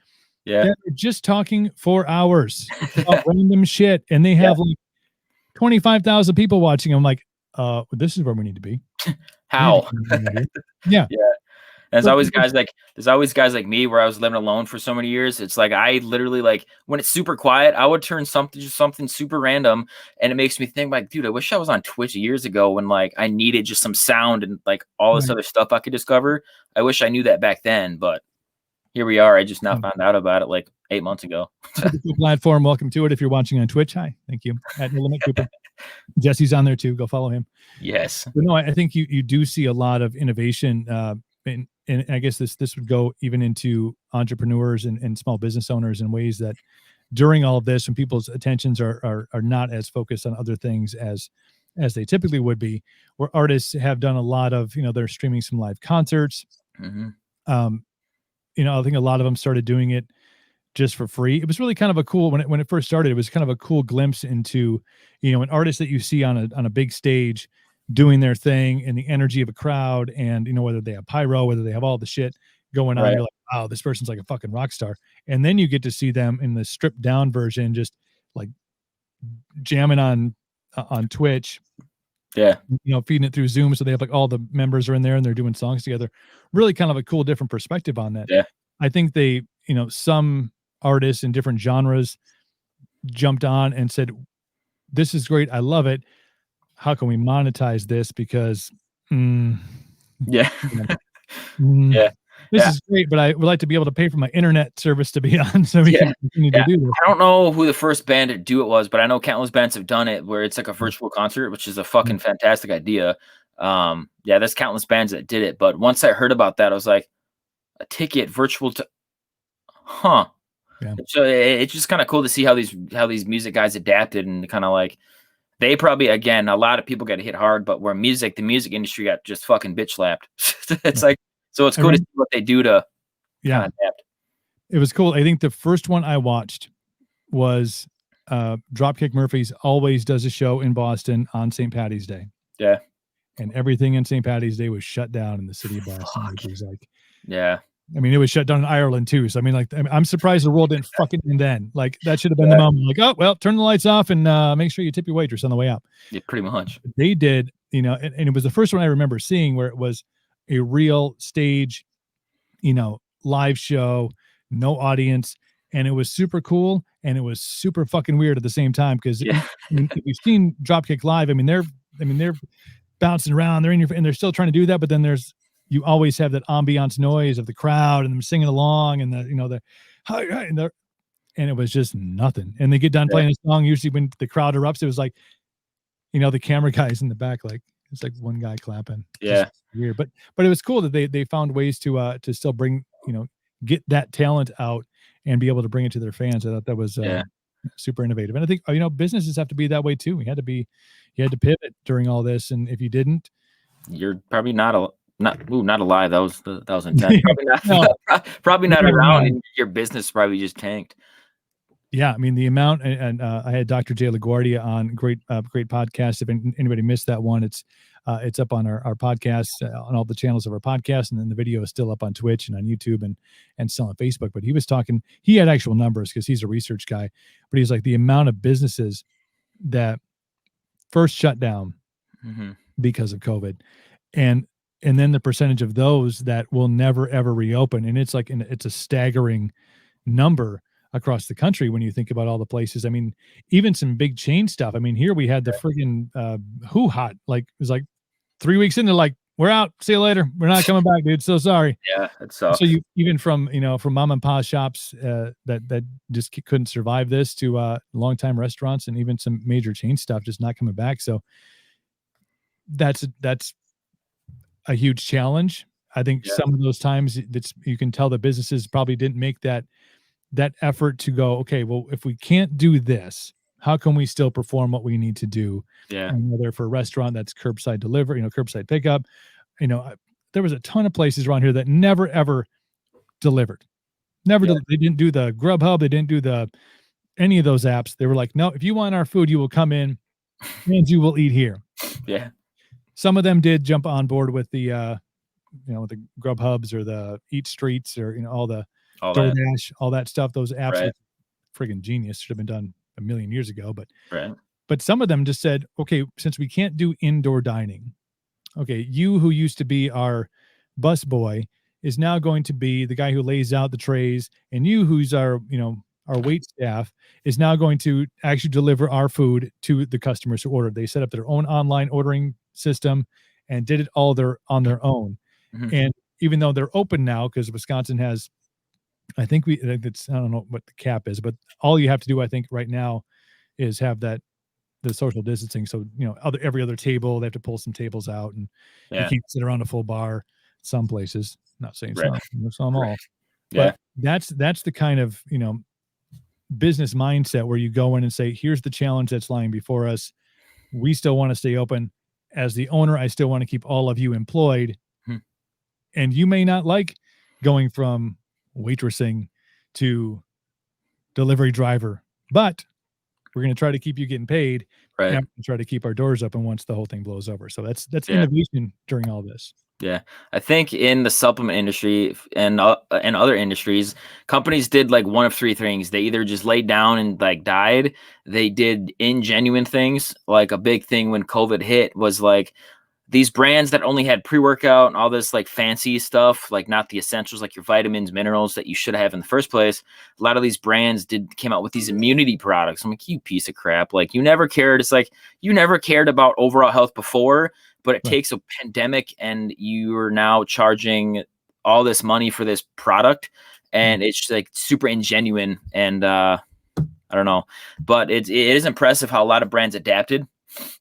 Yeah, that are just talking for hours about random shit, and they yeah. have like 25,000 people watching. I'm like, this is where we need to be. We need to How? be in here. Yeah. Yeah. There's But always guys like me where I was living alone for so many years. It's like I literally like when it's super quiet, I would turn something super random, and it makes me think like, dude, I wish I was on Twitch years ago when like I needed just some sound and like all this Right. other stuff I could discover. I wish I knew that back then, but here we are. I just now Yeah. found out about it like 8 months ago. Super cool platform. Welcome to it. If you're watching on Twitch, hi, thank you. At No Limit Cooper. Jesse's on there too. Go follow him. Yes. But no, I think you do see a lot of innovation, and I guess this would go even into entrepreneurs and small business owners in ways that during all of this, when people's attentions are not as focused on other things as they typically would be, where artists have done a lot of they're streaming some live concerts. Hmm. Um, I think a lot of them started doing it just for free. It was really kind of a cool when it first started. It was kind of a cool glimpse into an artist that you see on a big stage doing their thing and the energy of a crowd, and whether they have pyro, whether they have all the shit going on, Right. you're like, wow, this person's like a fucking rock star. And then you get to see them in the stripped down version, just like jamming on Twitch Yeah. feeding it through Zoom. So they have like all the members are in there and they're doing songs together. Really kind of a cool, different perspective on that. Yeah. I think they, some artists in different genres jumped on and said, this is great. I love it. How can we monetize this? Because, mm, Yeah. mm, Yeah. this Yeah. is great, but I would like to be able to pay for my internet service to be on so we Yeah. can continue to Yeah. do this. I don't know who the first band to do it was, but I know countless bands have done it where it's like a virtual concert, which is a fucking fantastic idea. Yeah, there's countless bands that did it. But once I heard about that, I was like, a ticket virtual to, huh. Yeah. So it's just kind of cool to see how these music guys adapted and kind of like they probably, again, a lot of people got hit hard, but where the music industry got just fucking bitch slapped. It's Yeah. like, so it's I cool to remember, see what they do to kind yeah, of adapt. it was cool. I think the first one I watched was Dropkick Murphys always does a show in Boston on St. Patty's Day. Yeah. And everything in St. Patty's Day was shut down in the city of Boston, Fuck. which was like, Yeah. I mean, it was shut down in Ireland too. So I mean, like, I'm surprised the world didn't fucking end then. Like, that should have been the Yeah. moment. Like, oh well, turn the lights off and make sure you tip your waitress on the way out. Yeah, pretty much. They did, and it was the first one I remember seeing where it was a real stage, live show, no audience, and it was super cool and it was super fucking weird at the same time because Yeah. if you've seen Dropkick live, they're bouncing around, they're in your, and they're still trying to do that, but then you always have that ambiance noise of the crowd and them singing along and the hi, hi, and it was just nothing. And they get done Yeah. playing a song. Usually when the crowd erupts, it was like, the camera guys in the back, like it's like one guy clapping. Yeah. Just weird. But it was cool that they found ways to still bring, get that talent out and be able to bring it to their fans. I thought that was Yeah. super innovative. And I think, businesses have to be that way too. You had to pivot during all this. And if you didn't, You're probably not alive. That was intense. Probably not. no, Probably you not never around, know. and your business probably just tanked. Yeah, I mean the amount, and I had Dr. Jay LaGuardia on, great podcast. If anybody missed that one, it's up on our podcast, on all the channels of our podcast, and then the video is still up on Twitch and on YouTube and still on Facebook. But he was talking, he had actual numbers because he's a research guy, but he's like the amount of businesses that first shut down because of COVID, and then the percentage of those that will never ever reopen, and it's like it's a staggering number across the country when you think about all the places. I mean, even some big chain stuff. I mean, here we had the friggin' Who Hot, like it was like 3 weeks in, they're like, we're out, see you later, we're not coming back, dude, so sorry. Yeah, it So sucks. you, even from from mom and pop shops that just couldn't survive this, to longtime restaurants and even some major chain stuff just not coming back. So that's a huge challenge. I think some of those times you can tell the businesses probably didn't make that effort to go, okay, well, if we can't do this, how can we still perform what we need to do? Yeah. And whether for a restaurant that's curbside delivery, curbside pickup, there was a ton of places around here that never ever delivered. They didn't do the Grubhub, they didn't do any of those apps. They were like, no, if you want our food, you will come in and you will eat here. Yeah. Some of them did jump on board with the the Grubhubs or the Eat Streets or all the DoorDash, all that stuff. Those apps Right. are friggin' genius. Should have been done a million years ago. Right. But some of them just said, okay, since we can't do indoor dining, okay, you who used to be our bus boy is now going to be the guy who lays out the trays, and you who's our wait staff is now going to actually deliver our food to the customers who ordered. They set up their own online ordering system and did it all on their own. And even though they're open now, because Wisconsin has, I think I don't know what the cap is, but all you have to do, I think, right now is have the social distancing. So, every other table, they have to pull some tables out, and you can't sit around a full bar some places. Not saying some all. But that's the kind of, business mindset where you go in and say, here's the challenge that's lying before us. We still want to stay open. As the owner, I still want to keep all of you employed. And you may not like going from waitressing to delivery driver, but We're going to try to keep you getting paid, and Right. we're gonna try to keep our doors open once the whole thing blows over. So that's Yeah. innovation during all this. Yeah, I think in the supplement industry and other industries, companies did like one of three things. They either just laid down and like died. They did ingenuine things. Like a big thing when COVID hit was like these brands that only had pre-workout and all this like fancy stuff, like not the essentials, like your vitamins, minerals that you should have in the first place. A lot of these brands came out with these immunity products. I'm like, you piece of crap. Like you never cared. It's like you never cared about overall health before, but it Right. takes a pandemic and you are now charging all this money for this product. And it's like super ingenuine. And I don't know, but it is impressive how a lot of brands adapted.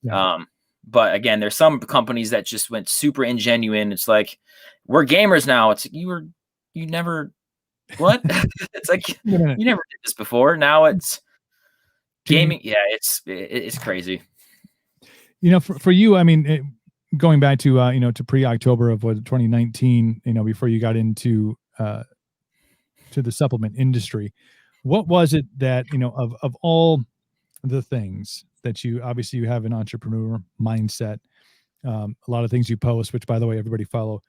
Yeah. But again, there's some companies that just went super ingenuine. It's like, we're gamers now. It's like, you never, what? It's like, Wait a minute. you never did this before. Now it's Do you, gaming. Yeah, it's crazy. for you, I mean, going back to, to pre-October of 2019, before you got into, to the supplement industry, what was it that, of all the things that obviously you have an entrepreneur mindset, a lot of things you post, which by the way, everybody follow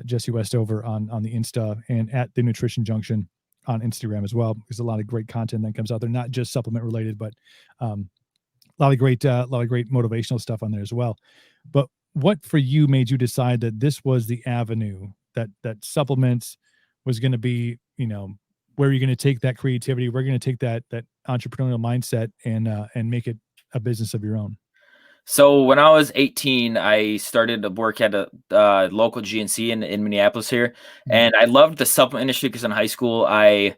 Jesse Westover on the Insta and at the Nutrition Junction on Instagram as well. There's a lot of great content that comes out there, not just supplement related, but a lot of great motivational stuff on there as well. But what for you made you decide that this was the avenue that supplements was going to be, where you're going to take that creativity, we're going to take that entrepreneurial mindset and make it a business of your own? So when I was 18, I started to work at a local GNC in Minneapolis here. And I loved the supplement industry because in high school, I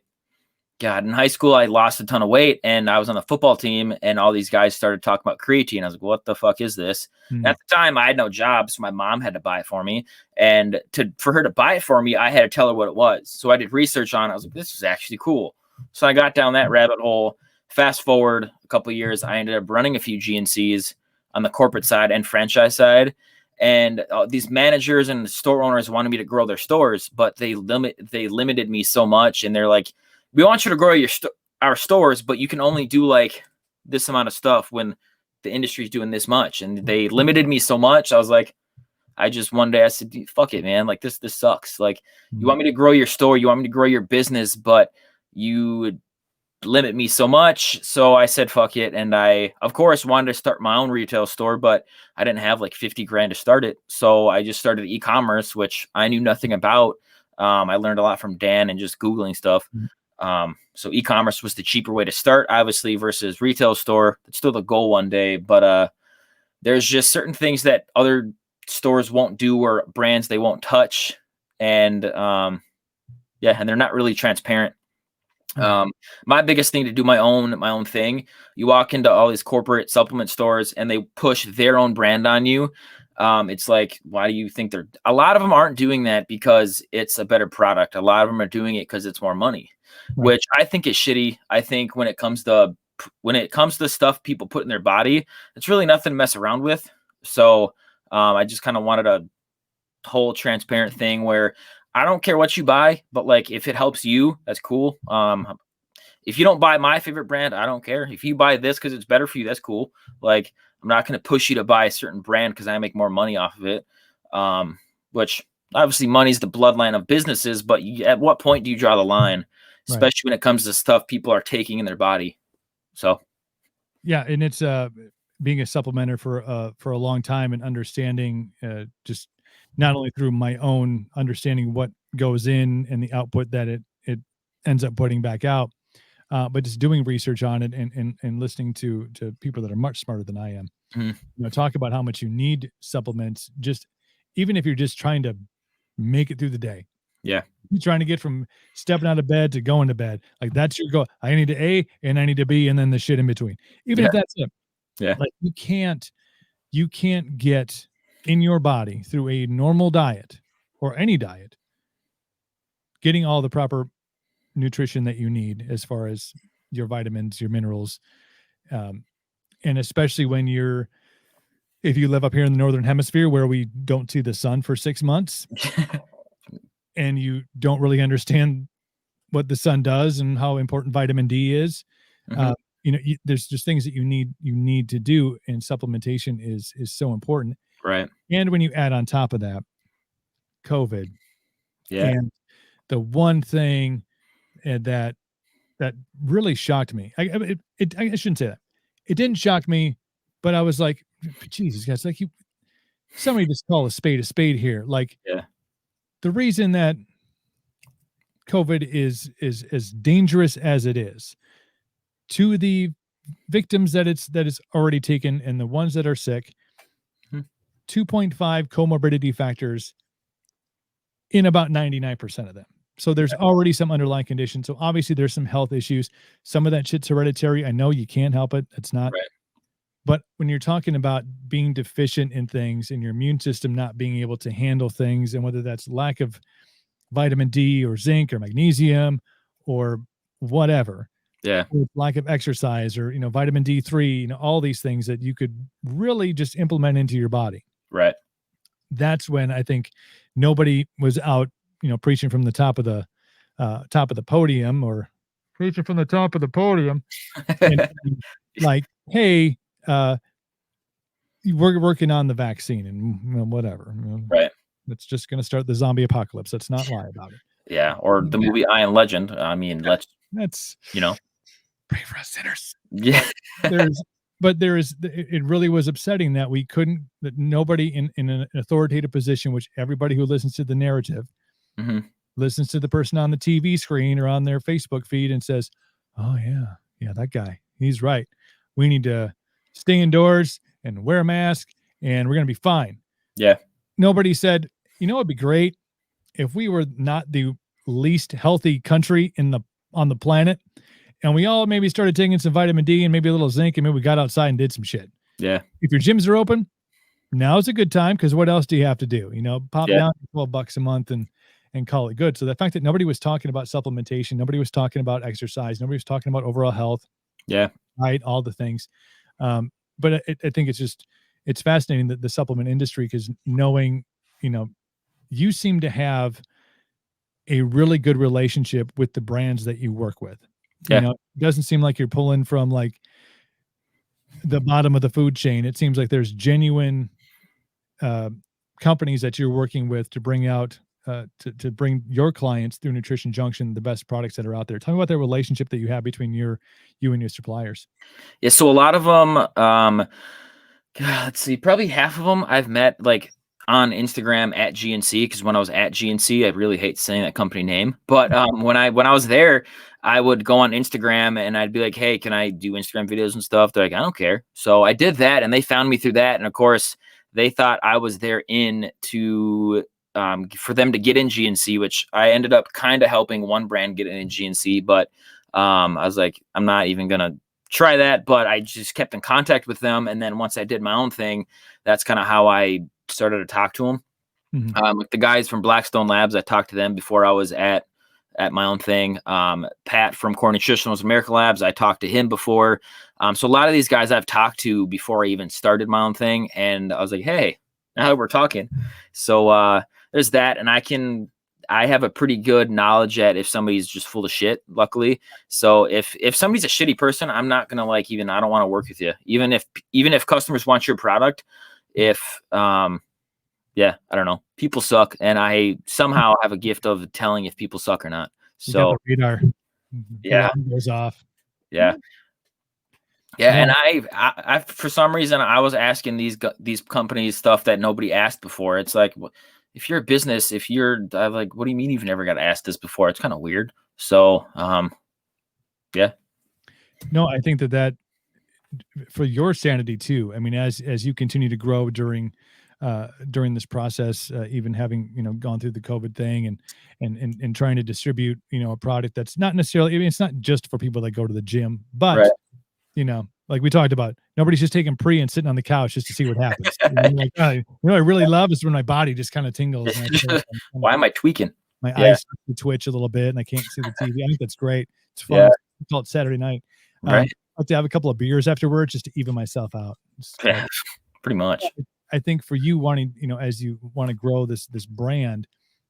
lost a ton of weight and I was on the football team and all these guys started talking about creatine. I was like, what the fuck is this? Mm. At the time I had no job. So my mom had to buy it for me. And for her to buy it for me, I had to tell her what it was. So I did research on it. I was like, this is actually cool. So I got down that rabbit hole. Fast forward a couple of years, I ended up running a few GNCs on the corporate side and franchise side. And these managers and store owners wanted me to grow their stores, but they limited me so much. And they're like, we want you to grow our stores, but you can only do like this amount of stuff when the industry's doing this much. And they limited me so much. I was like, one day I said, fuck it, man. Like this sucks. Like you want me to grow your store, you want me to grow your business, but you limit me so much. So I said, fuck it. And I, of course, wanted to start my own retail store, but I didn't have like 50 grand to start it. So I just started e-commerce, which I knew nothing about. I learned a lot from Dan and just Googling stuff. So e-commerce was the cheaper way to start, obviously, versus retail store. It's still the goal one day, but there's just certain things that other stores won't do or brands they won't touch. And and they're not really transparent. My biggest thing to do my own thing. You walk into all these corporate supplement stores and they push their own brand on you. It's like, why do you think a lot of them aren't doing that because it's a better product. A lot of them are doing it because it's more money, which I think is shitty. I think when it comes to stuff people put in their body, it's really nothing to mess around with. So I just kind of wanted a whole transparent thing where I don't care what you buy, but like if it helps you, that's cool. If you don't buy my favorite brand, I don't care. If you buy this because it's better for you, that's cool. Like I'm not going to push you to buy a certain brand because I make more money off of it. Which obviously money's the bloodline of businesses, but at what point do you draw the line, especially when it comes to stuff people are taking in their body? So, yeah, and it's being a supplementer for a long time and understanding just not only through my own understanding what goes in and the output that it ends up putting back out, but just doing research on it and listening to people that are much smarter than I am. Talk about how much you need supplements, just even if you're just trying to make it through the day. Yeah. You're trying to get from stepping out of bed to going to bed. Like that's your goal. I need to A and I need to B and then the shit in between. Even if that's it. Yeah. Like you can't get in your body through a normal diet or any diet, getting all the proper nutrition that you need as far as your vitamins, your minerals. And especially when if you live up here in the Northern Hemisphere where we don't see the sun for 6 months and you don't really understand what the sun does and how important vitamin D is. there's just things that you need to do, and supplementation is so important. Right. And when you add on top of that COVID, Yeah. and the one thing that really shocked me, I shouldn't say that. It didn't shock me, but I was like, Jesus, guys, like somebody just call a spade here. Like Yeah. the reason that COVID is as dangerous as it is to the victims that it's already taken and the ones that are sick, Mhm. 2.5 comorbidity factors in about 99% of them. So there's already some underlying condition. So obviously there's some health issues. Some of that shit's hereditary. I know you can't help it. It's not. Right. But when you're talking about being deficient in things and your immune system not being able to handle things, and whether that's lack of vitamin D or zinc or magnesium or whatever, Yeah. or lack of exercise or vitamin D3, all these things that you could really just implement into your body. Right. That's when I think nobody was out, preaching from the top of the podium, or preaching from the top of the podium, and like, hey, we're working on the vaccine and whatever. Right. It's just going to start the zombie apocalypse. Let's not lie about it. Yeah. Or the movie I Am Legend. I mean, let's, That's you know, pray for us sinners. yeah. It really was upsetting that that nobody in an authoritative position, which everybody who listens to the narrative Mhm. listens to the person on the TV screen or on their Facebook feed and says, oh yeah, that guy, he's right. We need to stay indoors and wear a mask and we're going to be fine. Yeah. Nobody said, it'd be great if we were not the least healthy country on the planet, and we all maybe started taking some vitamin D and maybe a little zinc, and maybe we got outside and did some shit. Yeah. If your gyms are open, now's a good time, because what else do you have to do? Pop Yeah. down $12 a month and call it good. So the fact that nobody was talking about supplementation, nobody was talking about exercise, nobody was talking about overall health, Yeah. right? All the things. But I think it's fascinating that the supplement industry, because knowing, you seem to have a really good relationship with the brands that you work with. Yeah. It doesn't seem like you're pulling from like the bottom of the food chain. It seems like there's genuine companies that you're working with to bring out to bring your clients through Nutrition Junction the best products that are out there. Tell me about the relationship that you have between you and your suppliers. Yeah. So a lot of them, let's see, probably half of them I've met like on Instagram at GNC, because when I was at GNC, I really hate saying that company name, but when I was there, I would go on Instagram and I'd be like, hey, can I do Instagram videos and stuff? They're like, I don't care. So I did that, and they found me through that, and of course they thought I was there to for them to get in GNC, which I ended up kind of helping one brand get in GNC, but I was like, I'm not even gonna try that, but I just kept in contact with them. And then once I did my own thing, that's kind of how I started to talk to them. Mhm. Like the guys from Blackstone Labs, I talked to them before I was at my own thing. Pat from Core Nutritionals America Labs, I talked to him before. So a lot of these guys I've talked to before I even started my own thing. And I was like, hey, now that we're talking. So there's that. And I have a pretty good knowledge at if somebody's just full of shit, luckily. So if somebody's a shitty person, I'm not gonna I don't want to work with you. Even if customers want your product, yeah, I don't know. People suck, and I somehow have a gift of telling if people suck or not. You got So the radar. The yeah, alarm goes off. yeah. Yeah, and No, I for some reason I was asking these companies stuff that nobody asked before. It's like, if you're a business, I'm like, what do you mean you've never got asked this before? It's kind of weird. So, yeah, no, I think that for your sanity too. I mean, as you continue to grow during this process, even having gone through the COVID thing and trying to distribute a product that's not necessarily. I mean, it's not just for people that go to the gym, right. but like we talked about, nobody's just taking pre and sitting on the couch just to see what happens. Like, I really love is when my body just kind of tingles and I feel like Why am I tweaking? my Yeah, eyes start to twitch a little bit and I can't see the TV. I think that's great. It's fun. yeah, It's called Saturday night. right. I have to have a couple of beers afterwards just to even myself out. Yeah, pretty much. I think for you wanting, as you want to grow this brand,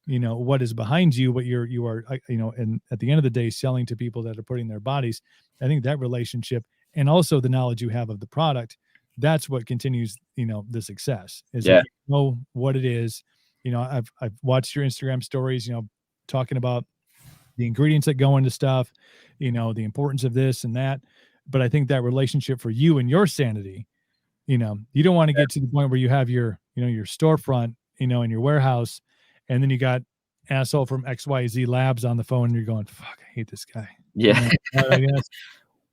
what is behind you, what you are, and at the end of the day, selling to people that are putting their bodies. I think that relationship and also the knowledge you have of the product, that's what continues, the success is that Yeah. you know what it is. I've watched your Instagram stories, talking about the ingredients that go into stuff, the importance of this and that. But I think that relationship for you and your sanity, you don't want to get to the point where you have your storefront, in your warehouse, and then you got asshole from XYZ Labs on the phone and you're going, fuck, I hate this guy. Yeah. I guess.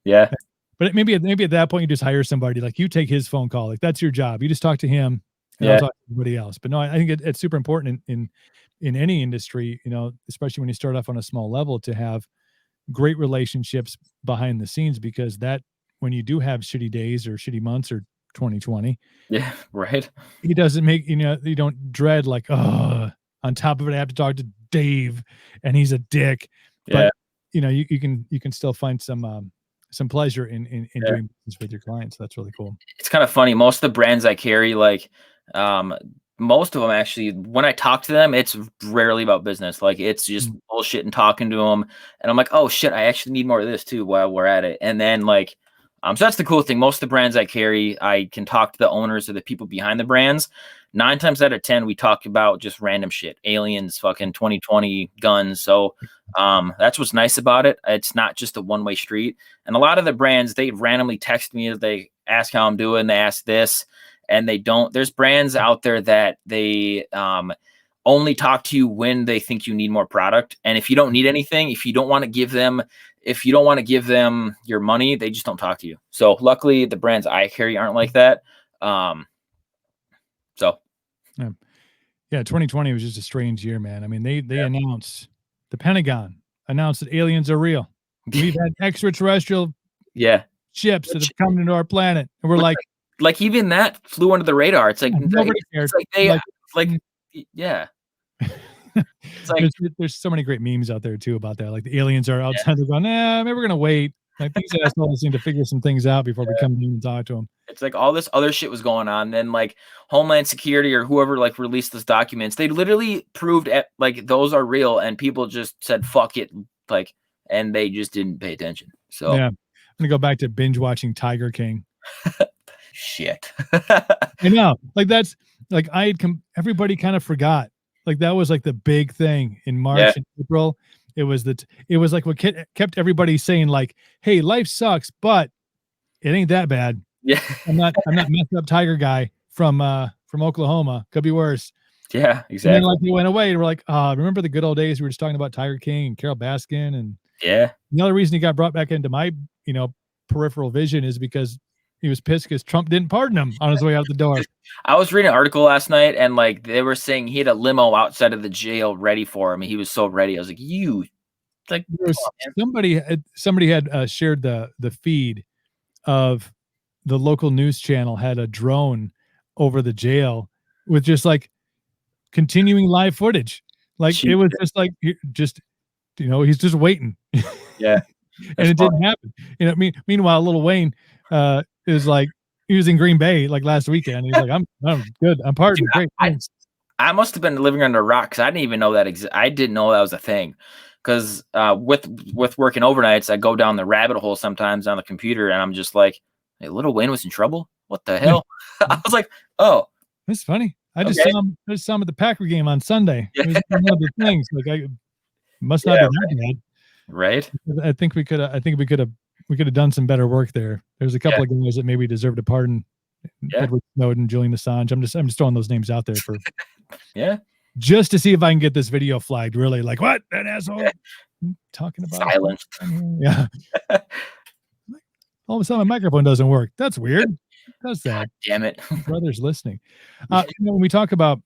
Yeah. But maybe at that point you just hire somebody, like you take his phone call, like that's your job. You just talk to him, and I'll Yeah. talk to everybody else. But no, I think it's super important in any industry, especially when you start off on a small level, to have great relationships behind the scenes, because that when you do have shitty days or shitty months or 2020, Yeah. Right. he doesn't make you don't dread like, oh, on top of it I have to talk to Dave and he's a dick. Yeah. But you can still find some pleasure in Yeah. doing business with your clients. That's really cool. It's kind of funny. Most of the brands I carry, like, most of them actually, when I talk to them, it's rarely about business. Like, it's just bullshit and talking to them. And I'm like, oh shit, I actually need more of this too while we're at it. And then like, so that's the cool thing. Most of the brands I carry, I can talk to the owners or the people behind the brands. 9 times out of 10, we talk about just random shit, aliens, fucking 2020 guns. So that's what's nice about it. It's not just a one-way street. And a lot of the brands, they randomly text me, they ask how I'm doing, they ask this, and they don't. There's brands out there that they only talk to you when they think you need more product. And if you don't need anything, if you don't want to give them your money, they just don't talk to you. So luckily the brands I carry aren't like that. So yeah, 2020 was just a strange year, man. I mean, they announced, the Pentagon announced that aliens are real. We've had extraterrestrial ships that have come into our planet, and we're like even that flew under the radar. It's like nobody cared. It's like yeah. It's like there's so many great memes out there too about that. Like the aliens are outside, they're going, maybe we're gonna wait. Like these assholes need to figure some things out before we come in and talk to them. It's like all this other shit was going on. Then like Homeland Security or whoever like released those documents, they literally proved like those are real, and people just said fuck it, like, and they just didn't pay attention. So yeah, I'm gonna go back to binge watching Tiger King. Shit. I know, like that's like everybody kind of forgot. Like that was like the big thing in March and April. It was like what kept everybody saying like, "Hey, life sucks, but it ain't that bad." Yeah, I'm not messed up tiger guy from Oklahoma. Could be worse. Yeah, exactly. And then like he went away, and we're like, remember the good old days? We were just talking about Tiger King and Carol Baskin, and the other reason he got brought back into my peripheral vision is because he was pissed because Trump didn't pardon him on his way out the door. I was reading an article last night, and like they were saying he had a limo outside of the jail ready for him. He was so ready. I was like, somebody had shared the feed of the local news channel, had a drone over the jail with just like continuing live footage. Like it was just like he's just waiting. Yeah. And it didn't happen. Meanwhile, Lil Wayne is like, he was in Green Bay like last weekend. He's like, I'm good. I'm pardoned. Great. I must have been living under a rock because I didn't even know that I didn't know that was a thing. Because with working overnights, I go down the rabbit hole sometimes on the computer, and I'm just like, hey, Lil Wayne was in trouble? What the hell? I was like, oh. That's funny. I just saw him at the Packer game on Sunday. It was one of the things. Like I must not be that bad. Right. I think we could have done some better work there. There's a couple of guys that maybe deserved a pardon. Edward Snowden, Julian Assange. I'm just throwing those names out there for just to see if I can get this video flagged. Really, like what that asshole talking about? Silence. Yeah. All of a sudden, my microphone doesn't work. That's weird. Does that? God damn it. Brother's listening. When we talk about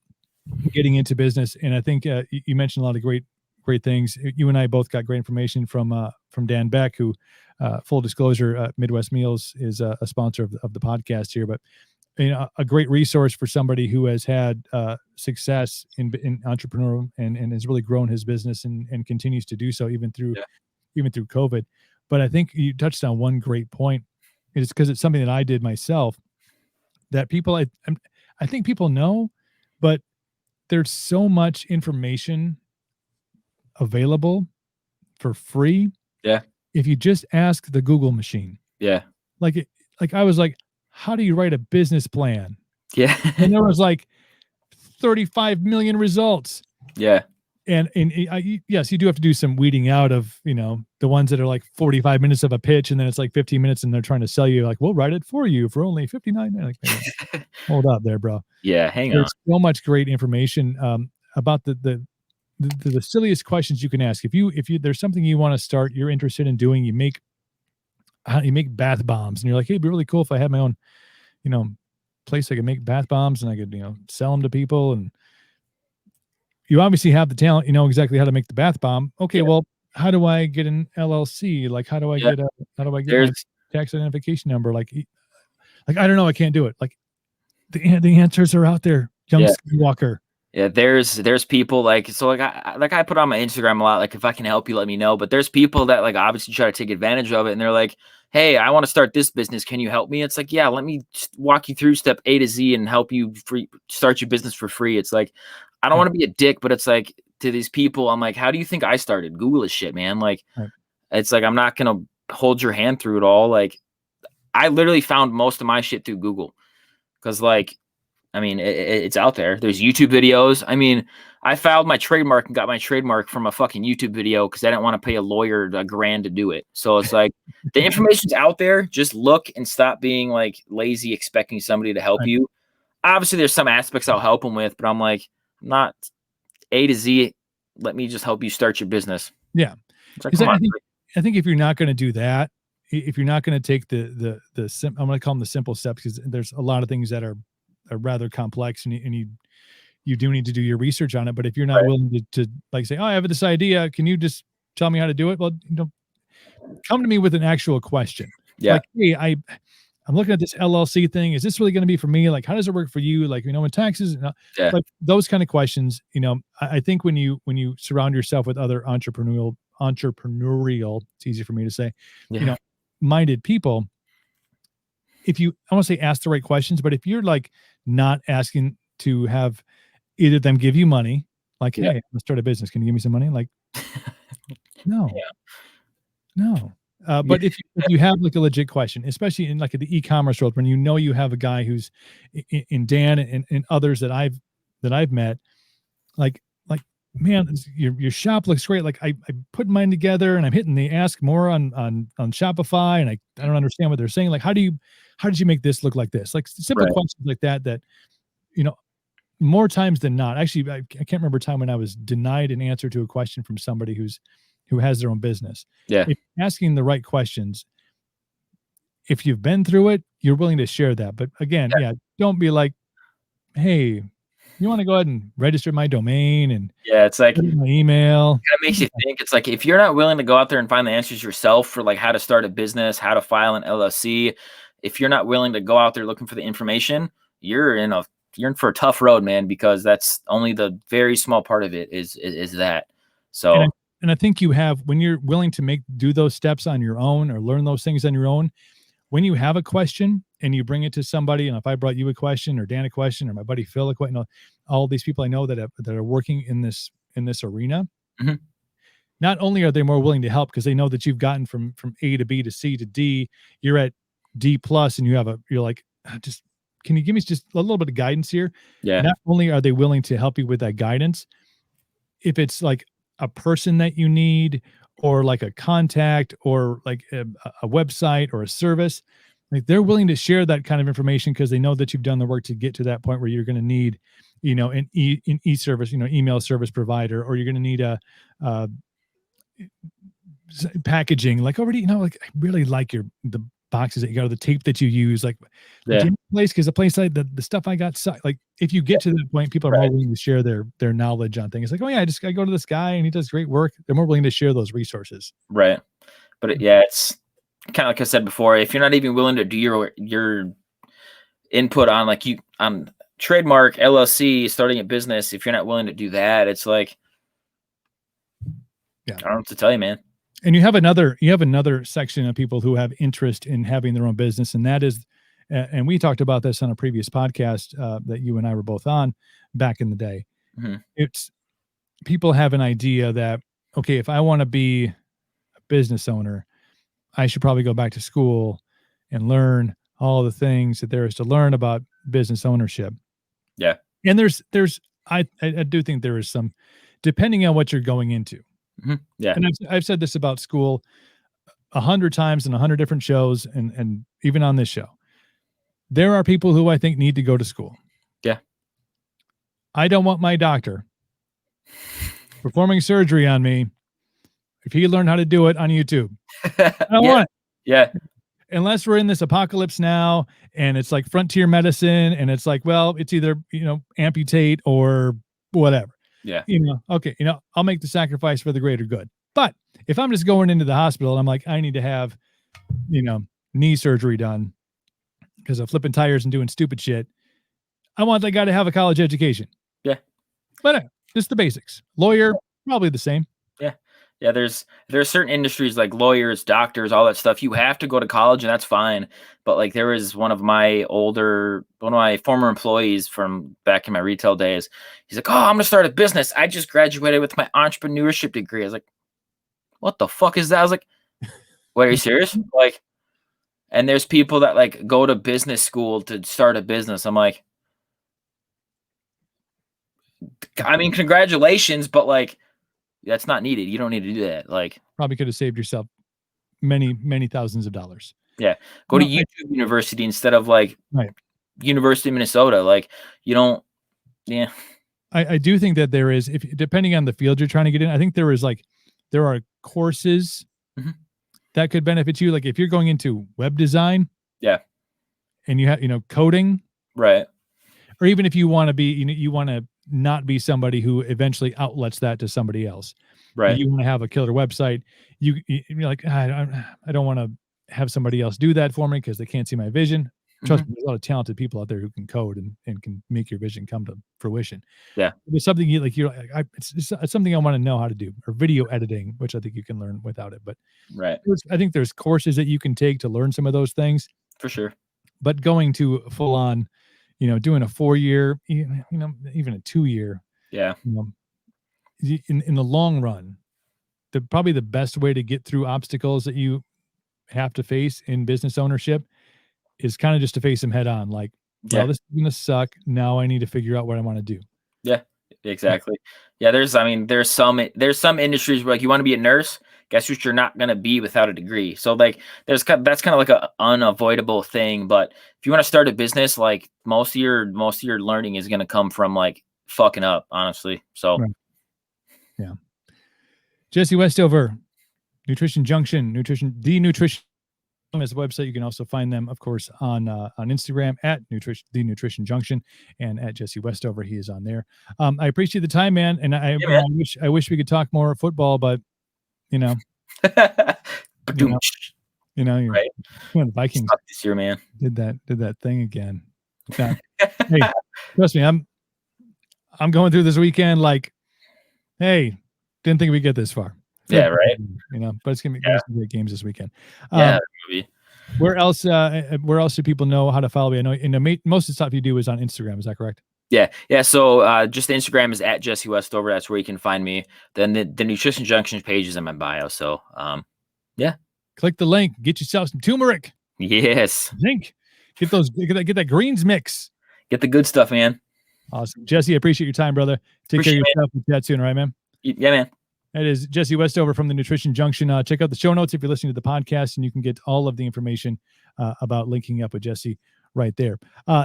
getting into business, and I think you mentioned a lot of great things. You and I both got great information from Dan Beck, who, full disclosure, Midwest Meals is a sponsor of the podcast here, but a great resource for somebody who has had success in entrepreneurial and has really grown his business and continues to do so even through COVID. But I think you touched on one great point. It's because it's something that I did myself that people, I think people know, but there's so much information available for free. Yeah. If you just ask the Google machine. Yeah. like I was like, how do you write a business plan? Yeah. And there was like 35 million results. Yeah. And yes, you do have to do some weeding out of, the ones that are like 45 minutes of a pitch, and then it's like 15 minutes and they're trying to sell you like, we'll write it for you for only 59. Like, hold up there, bro. Yeah. Hang on. There's so much great information about the silliest questions you can ask. If you there's something you want to start, you're interested in doing, you make bath bombs, and you're like, hey, it'd be really cool if I had my own, you know, place I could make bath bombs and I could, sell them to people. And you obviously have the talent, you know exactly how to make the bath bomb. Okay, Yeah. well, how do I get an LLC? Like, how do I Yeah. get my There's tax identification number? Like I don't know, I can't do it. Like the answers are out there, young yeah. Skywalker. Yeah, there's people like so like I put on my Instagram a lot, like if I can help you, let me know. But there's people that like obviously try to take advantage of it, and they're like, hey, I want to start this business. Can you help me? It's like, yeah, let me walk you through step A to Z and help you start your business for free. It's like, I don't Right. want to be a dick, but it's like to these people, I'm like, how do you think I started? Google is shit, man. Like, Right. it's like I'm not gonna hold your hand through it all. Like, I literally found most of my shit through Google because like I mean, it's out there. There's YouTube videos. I mean, I filed my trademark and got my trademark from a fucking YouTube video because I didn't want to pay a lawyer $1,000 to do it. So it's like the information's out there. Just look and stop being like lazy, expecting somebody to help Right. you. Obviously, there's some aspects I'll help them with, but I'm like, I'm not A to Z. Let me just help you start your business. Yeah. It's like, Because come on. I think if you're not going to do that, if you're not going to take I'm going to call them the simple steps, because there's a lot of things that are rather complex, and you do need to do your research on it. But if you're not Right. willing to like say, oh, I have this idea, can you just tell me how to do it? Well, come to me with an actual question. Yeah. Like, hey, I'm looking at this LLC thing. Is this really going to be for me? Like, how does it work for you? Like, in taxes, Yeah. like those kind of questions. I think when you surround yourself with other entrepreneurial, it's easy for me to say, Yeah. minded people, if you, I want to say ask the right questions, but if you're like not asking to have either of them give you money, like, Yeah. hey, let's start a business. Can you give me some money? Like, no, Yeah. no. Yeah. But if you have like a legit question, especially in like the e-commerce world, when you have a guy who's in Dan and others that I've met, like man, your shop looks great. Like I put mine together and I'm hitting the ask more on Shopify, and I don't understand what they're saying. Like, how did you make this look like this? Like simple Right. questions like that you know more times than not. Actually, I can't remember a time when I was denied an answer to a question from somebody who has their own business. Yeah. If asking the right questions, if you've been through it, you're willing to share that. But again, yeah, don't be like, hey, you want to go ahead and register my domain and Yeah. It's like, put in my email? kind of makes you think. It's like if you're not willing to go out there and find the answers yourself for like how to start a business, how to file an LLC, if you're not willing to go out there looking for the information, you're in for a tough road, man, because that's only the very small part of it is that. And I So and I think you have, when you're willing to do those steps on your own or learn those things on your own, when you have a question and you bring it to somebody, and if I brought you a question or Dan a question or my buddy Phil a question, all these people I know that are working in this arena, mhm. not only are they more willing to help because they know that you've gotten from A to B to C to D, you're at D plus, and you're like, just can you give me just a little bit of guidance here? Yeah, Not only are they willing to help you with that guidance, if it's like a person that you need, or like a contact, or like a website or a service, like they're willing to share that kind of information because they know that you've done the work to get to that point where you're going to need, an e-service, email service provider, or you're going to need a packaging, like already, like I really like the boxes that you got, or the tape that you use, like yeah, in place, because the place like the stuff I got like if you get to that point, people are more right, willing to share their knowledge on things. Like, oh yeah, I go to this guy and he does great work. They're more willing to share those resources. right. But yeah, it's kind of like I said before. If you're not even willing to do your input on like you on trademark LLC, starting a business, if you're not willing to do that, it's like Yeah. I don't know what to tell you, man. And you have another section of people who have interest in having their own business, and that is, and we talked about this on a previous podcast that you and I were both on back in the day. Mhm. It's people have an idea that, okay, if I want to be a business owner, I should probably go back to school and learn all the things that there is to learn about business ownership. Yeah. And I do think there is some, depending on what you're going into. Yeah. And I've said this about school 100 times in 100 different shows, and even on this show. There are people who I think need to go to school. Yeah. I don't want my doctor performing surgery on me if he learned how to do it on YouTube. I don't want it. Yeah. Unless we're in this apocalypse now and it's like frontier medicine and it's like, well, it's either, amputate or whatever. Yeah. Okay, I'll make the sacrifice for the greater good. But if I'm just going into the hospital and I'm like, I need to have, knee surgery done because of flipping tires and doing stupid shit, I want that guy to have a college education. Yeah. But just the basics. Lawyer, probably the same. Yeah. Yeah. There's certain industries like lawyers, doctors, all that stuff. You have to go to college and that's fine. But like there was one of my former employees from back in my retail days. He's like, oh, I'm going to start a business. I just graduated with my entrepreneurship degree. I was like, what the fuck is that? I was like, wait, are you serious? Like, and there's people that like go to business school to start a business. I'm like, I mean, congratulations, but like, that's not needed. You don't need to do that. Like, probably could have saved yourself many, many thousands of dollars. Yeah. Go to YouTube University instead of like University of Minnesota. Like, you don't, yeah. I do think that there is, depending on the field you're trying to get in, I think there are courses that could benefit you. Like if you're going into web design. Yeah. And you have, coding. Right. Or even if you want to be, you want to not be somebody who eventually outlets that to somebody else. Right. You want to have a killer website. You're like, I don't want to have somebody else do that for me because they can't see my vision. Trust me, there's a lot of talented people out there who can code and can make your vision come to fruition. Yeah. It's something it's something I want to know how to do, or video editing, which I think you can learn without it. But right. I think there's courses that you can take to learn some of those things. For sure. But going to full on, doing a 4-year, even a 2-year. Yeah. In the long run, probably the best way to get through obstacles that you have to face in business ownership is kind of just to face them head on. Like, well, this is going to suck. Now I need to figure out what I want to do. Yeah, exactly. Yeah. There's some industries where like you want to be a nurse. Guess what? You're not going to be without a degree. So like that's kind of like a unavoidable thing. But if you want to start a business, like most of your learning is going to come from like fucking up, honestly. So yeah. Jesse Westover, Nutrition Junction, The Nutrition is the website. You can also find them, of course, on Instagram at The Nutrition Junction and at Jesse Westover. He is on there. I appreciate the time, man. And I wish we could talk more football, but right. The Vikings this year, man, did that thing again. Hey, trust me, I'm going through this weekend like, hey, didn't think we'd get this far. Yeah, right. But it's gonna be great games this weekend. Where else do people know how to follow you? I know most of the stuff you do is on Instagram. Is that correct? Yeah. So just Instagram is at Jesse Westover. That's where you can find me. Then the Nutrition Junction page is in my bio. So yeah. Click the link. Get yourself some turmeric. Yes. Zinc. Get that greens mix. Get the good stuff, man. Awesome, Jesse. I appreciate your time, brother. Take care of yourself. We'll chat soon, all right, man? Yeah, man. That is Jesse Westover from the Nutrition Junction. Check out the show notes if you're listening to the podcast, and you can get all of the information about linking up with Jesse right there.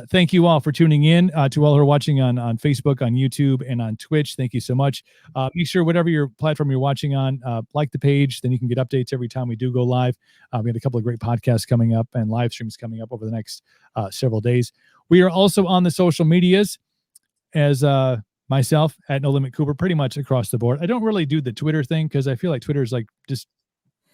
Thank you all for tuning in. To all who are watching on Facebook, on YouTube, and on Twitch, thank you so much. Make sure whatever your platform you're watching on, like the page. Then you can get updates every time we do go live. We have a couple of great podcasts coming up and live streams coming up over the next several days. We are also on the social medias as myself at No Limit Cooper, pretty much across the board. I don't really do the Twitter thing because I feel like Twitter is like just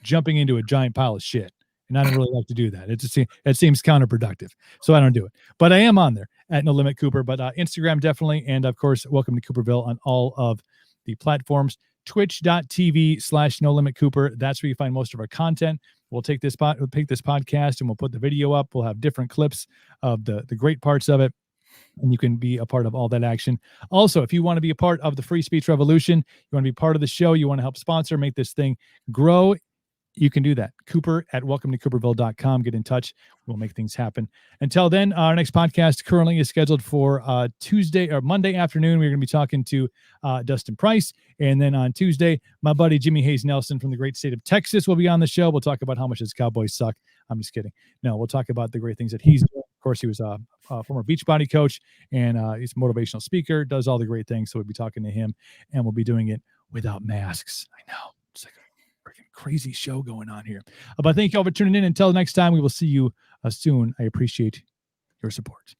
jumping into a giant pile of shit. And I don't really like to do that. It seems counterproductive. So I don't do it. But I am on there at No Limit Cooper. But Instagram definitely. And of course, welcome to Cooperville on all of the platforms. Twitch.tv/No Limit Cooper. That's where you find most of our content. We'll take this podcast and we'll put the video up. We'll have different clips of the great parts of it. And you can be a part of all that action. Also, if you want to be a part of the free speech revolution, you want to be part of the show, you want to help sponsor, make this thing grow you can do that. Cooper at welcometocooperville.com. Get in touch. We'll make things happen. Until then, our next podcast currently is scheduled for Tuesday or Monday afternoon. We're going to be talking to Dustin Price. And then on Tuesday, my buddy Jimmy Hayes Nelson from the great state of Texas will be on the show. We'll talk about how much his Cowboys suck. I'm just kidding. No, we'll talk about the great things that he's doing. Of course, he was a former Beachbody coach, and he's a motivational speaker, does all the great things. So we'll be talking to him, and we'll be doing it without masks. I know. It's like a freaking crazy show going on here. But thank you all for tuning in. Until next time, we will see you soon. I appreciate your support.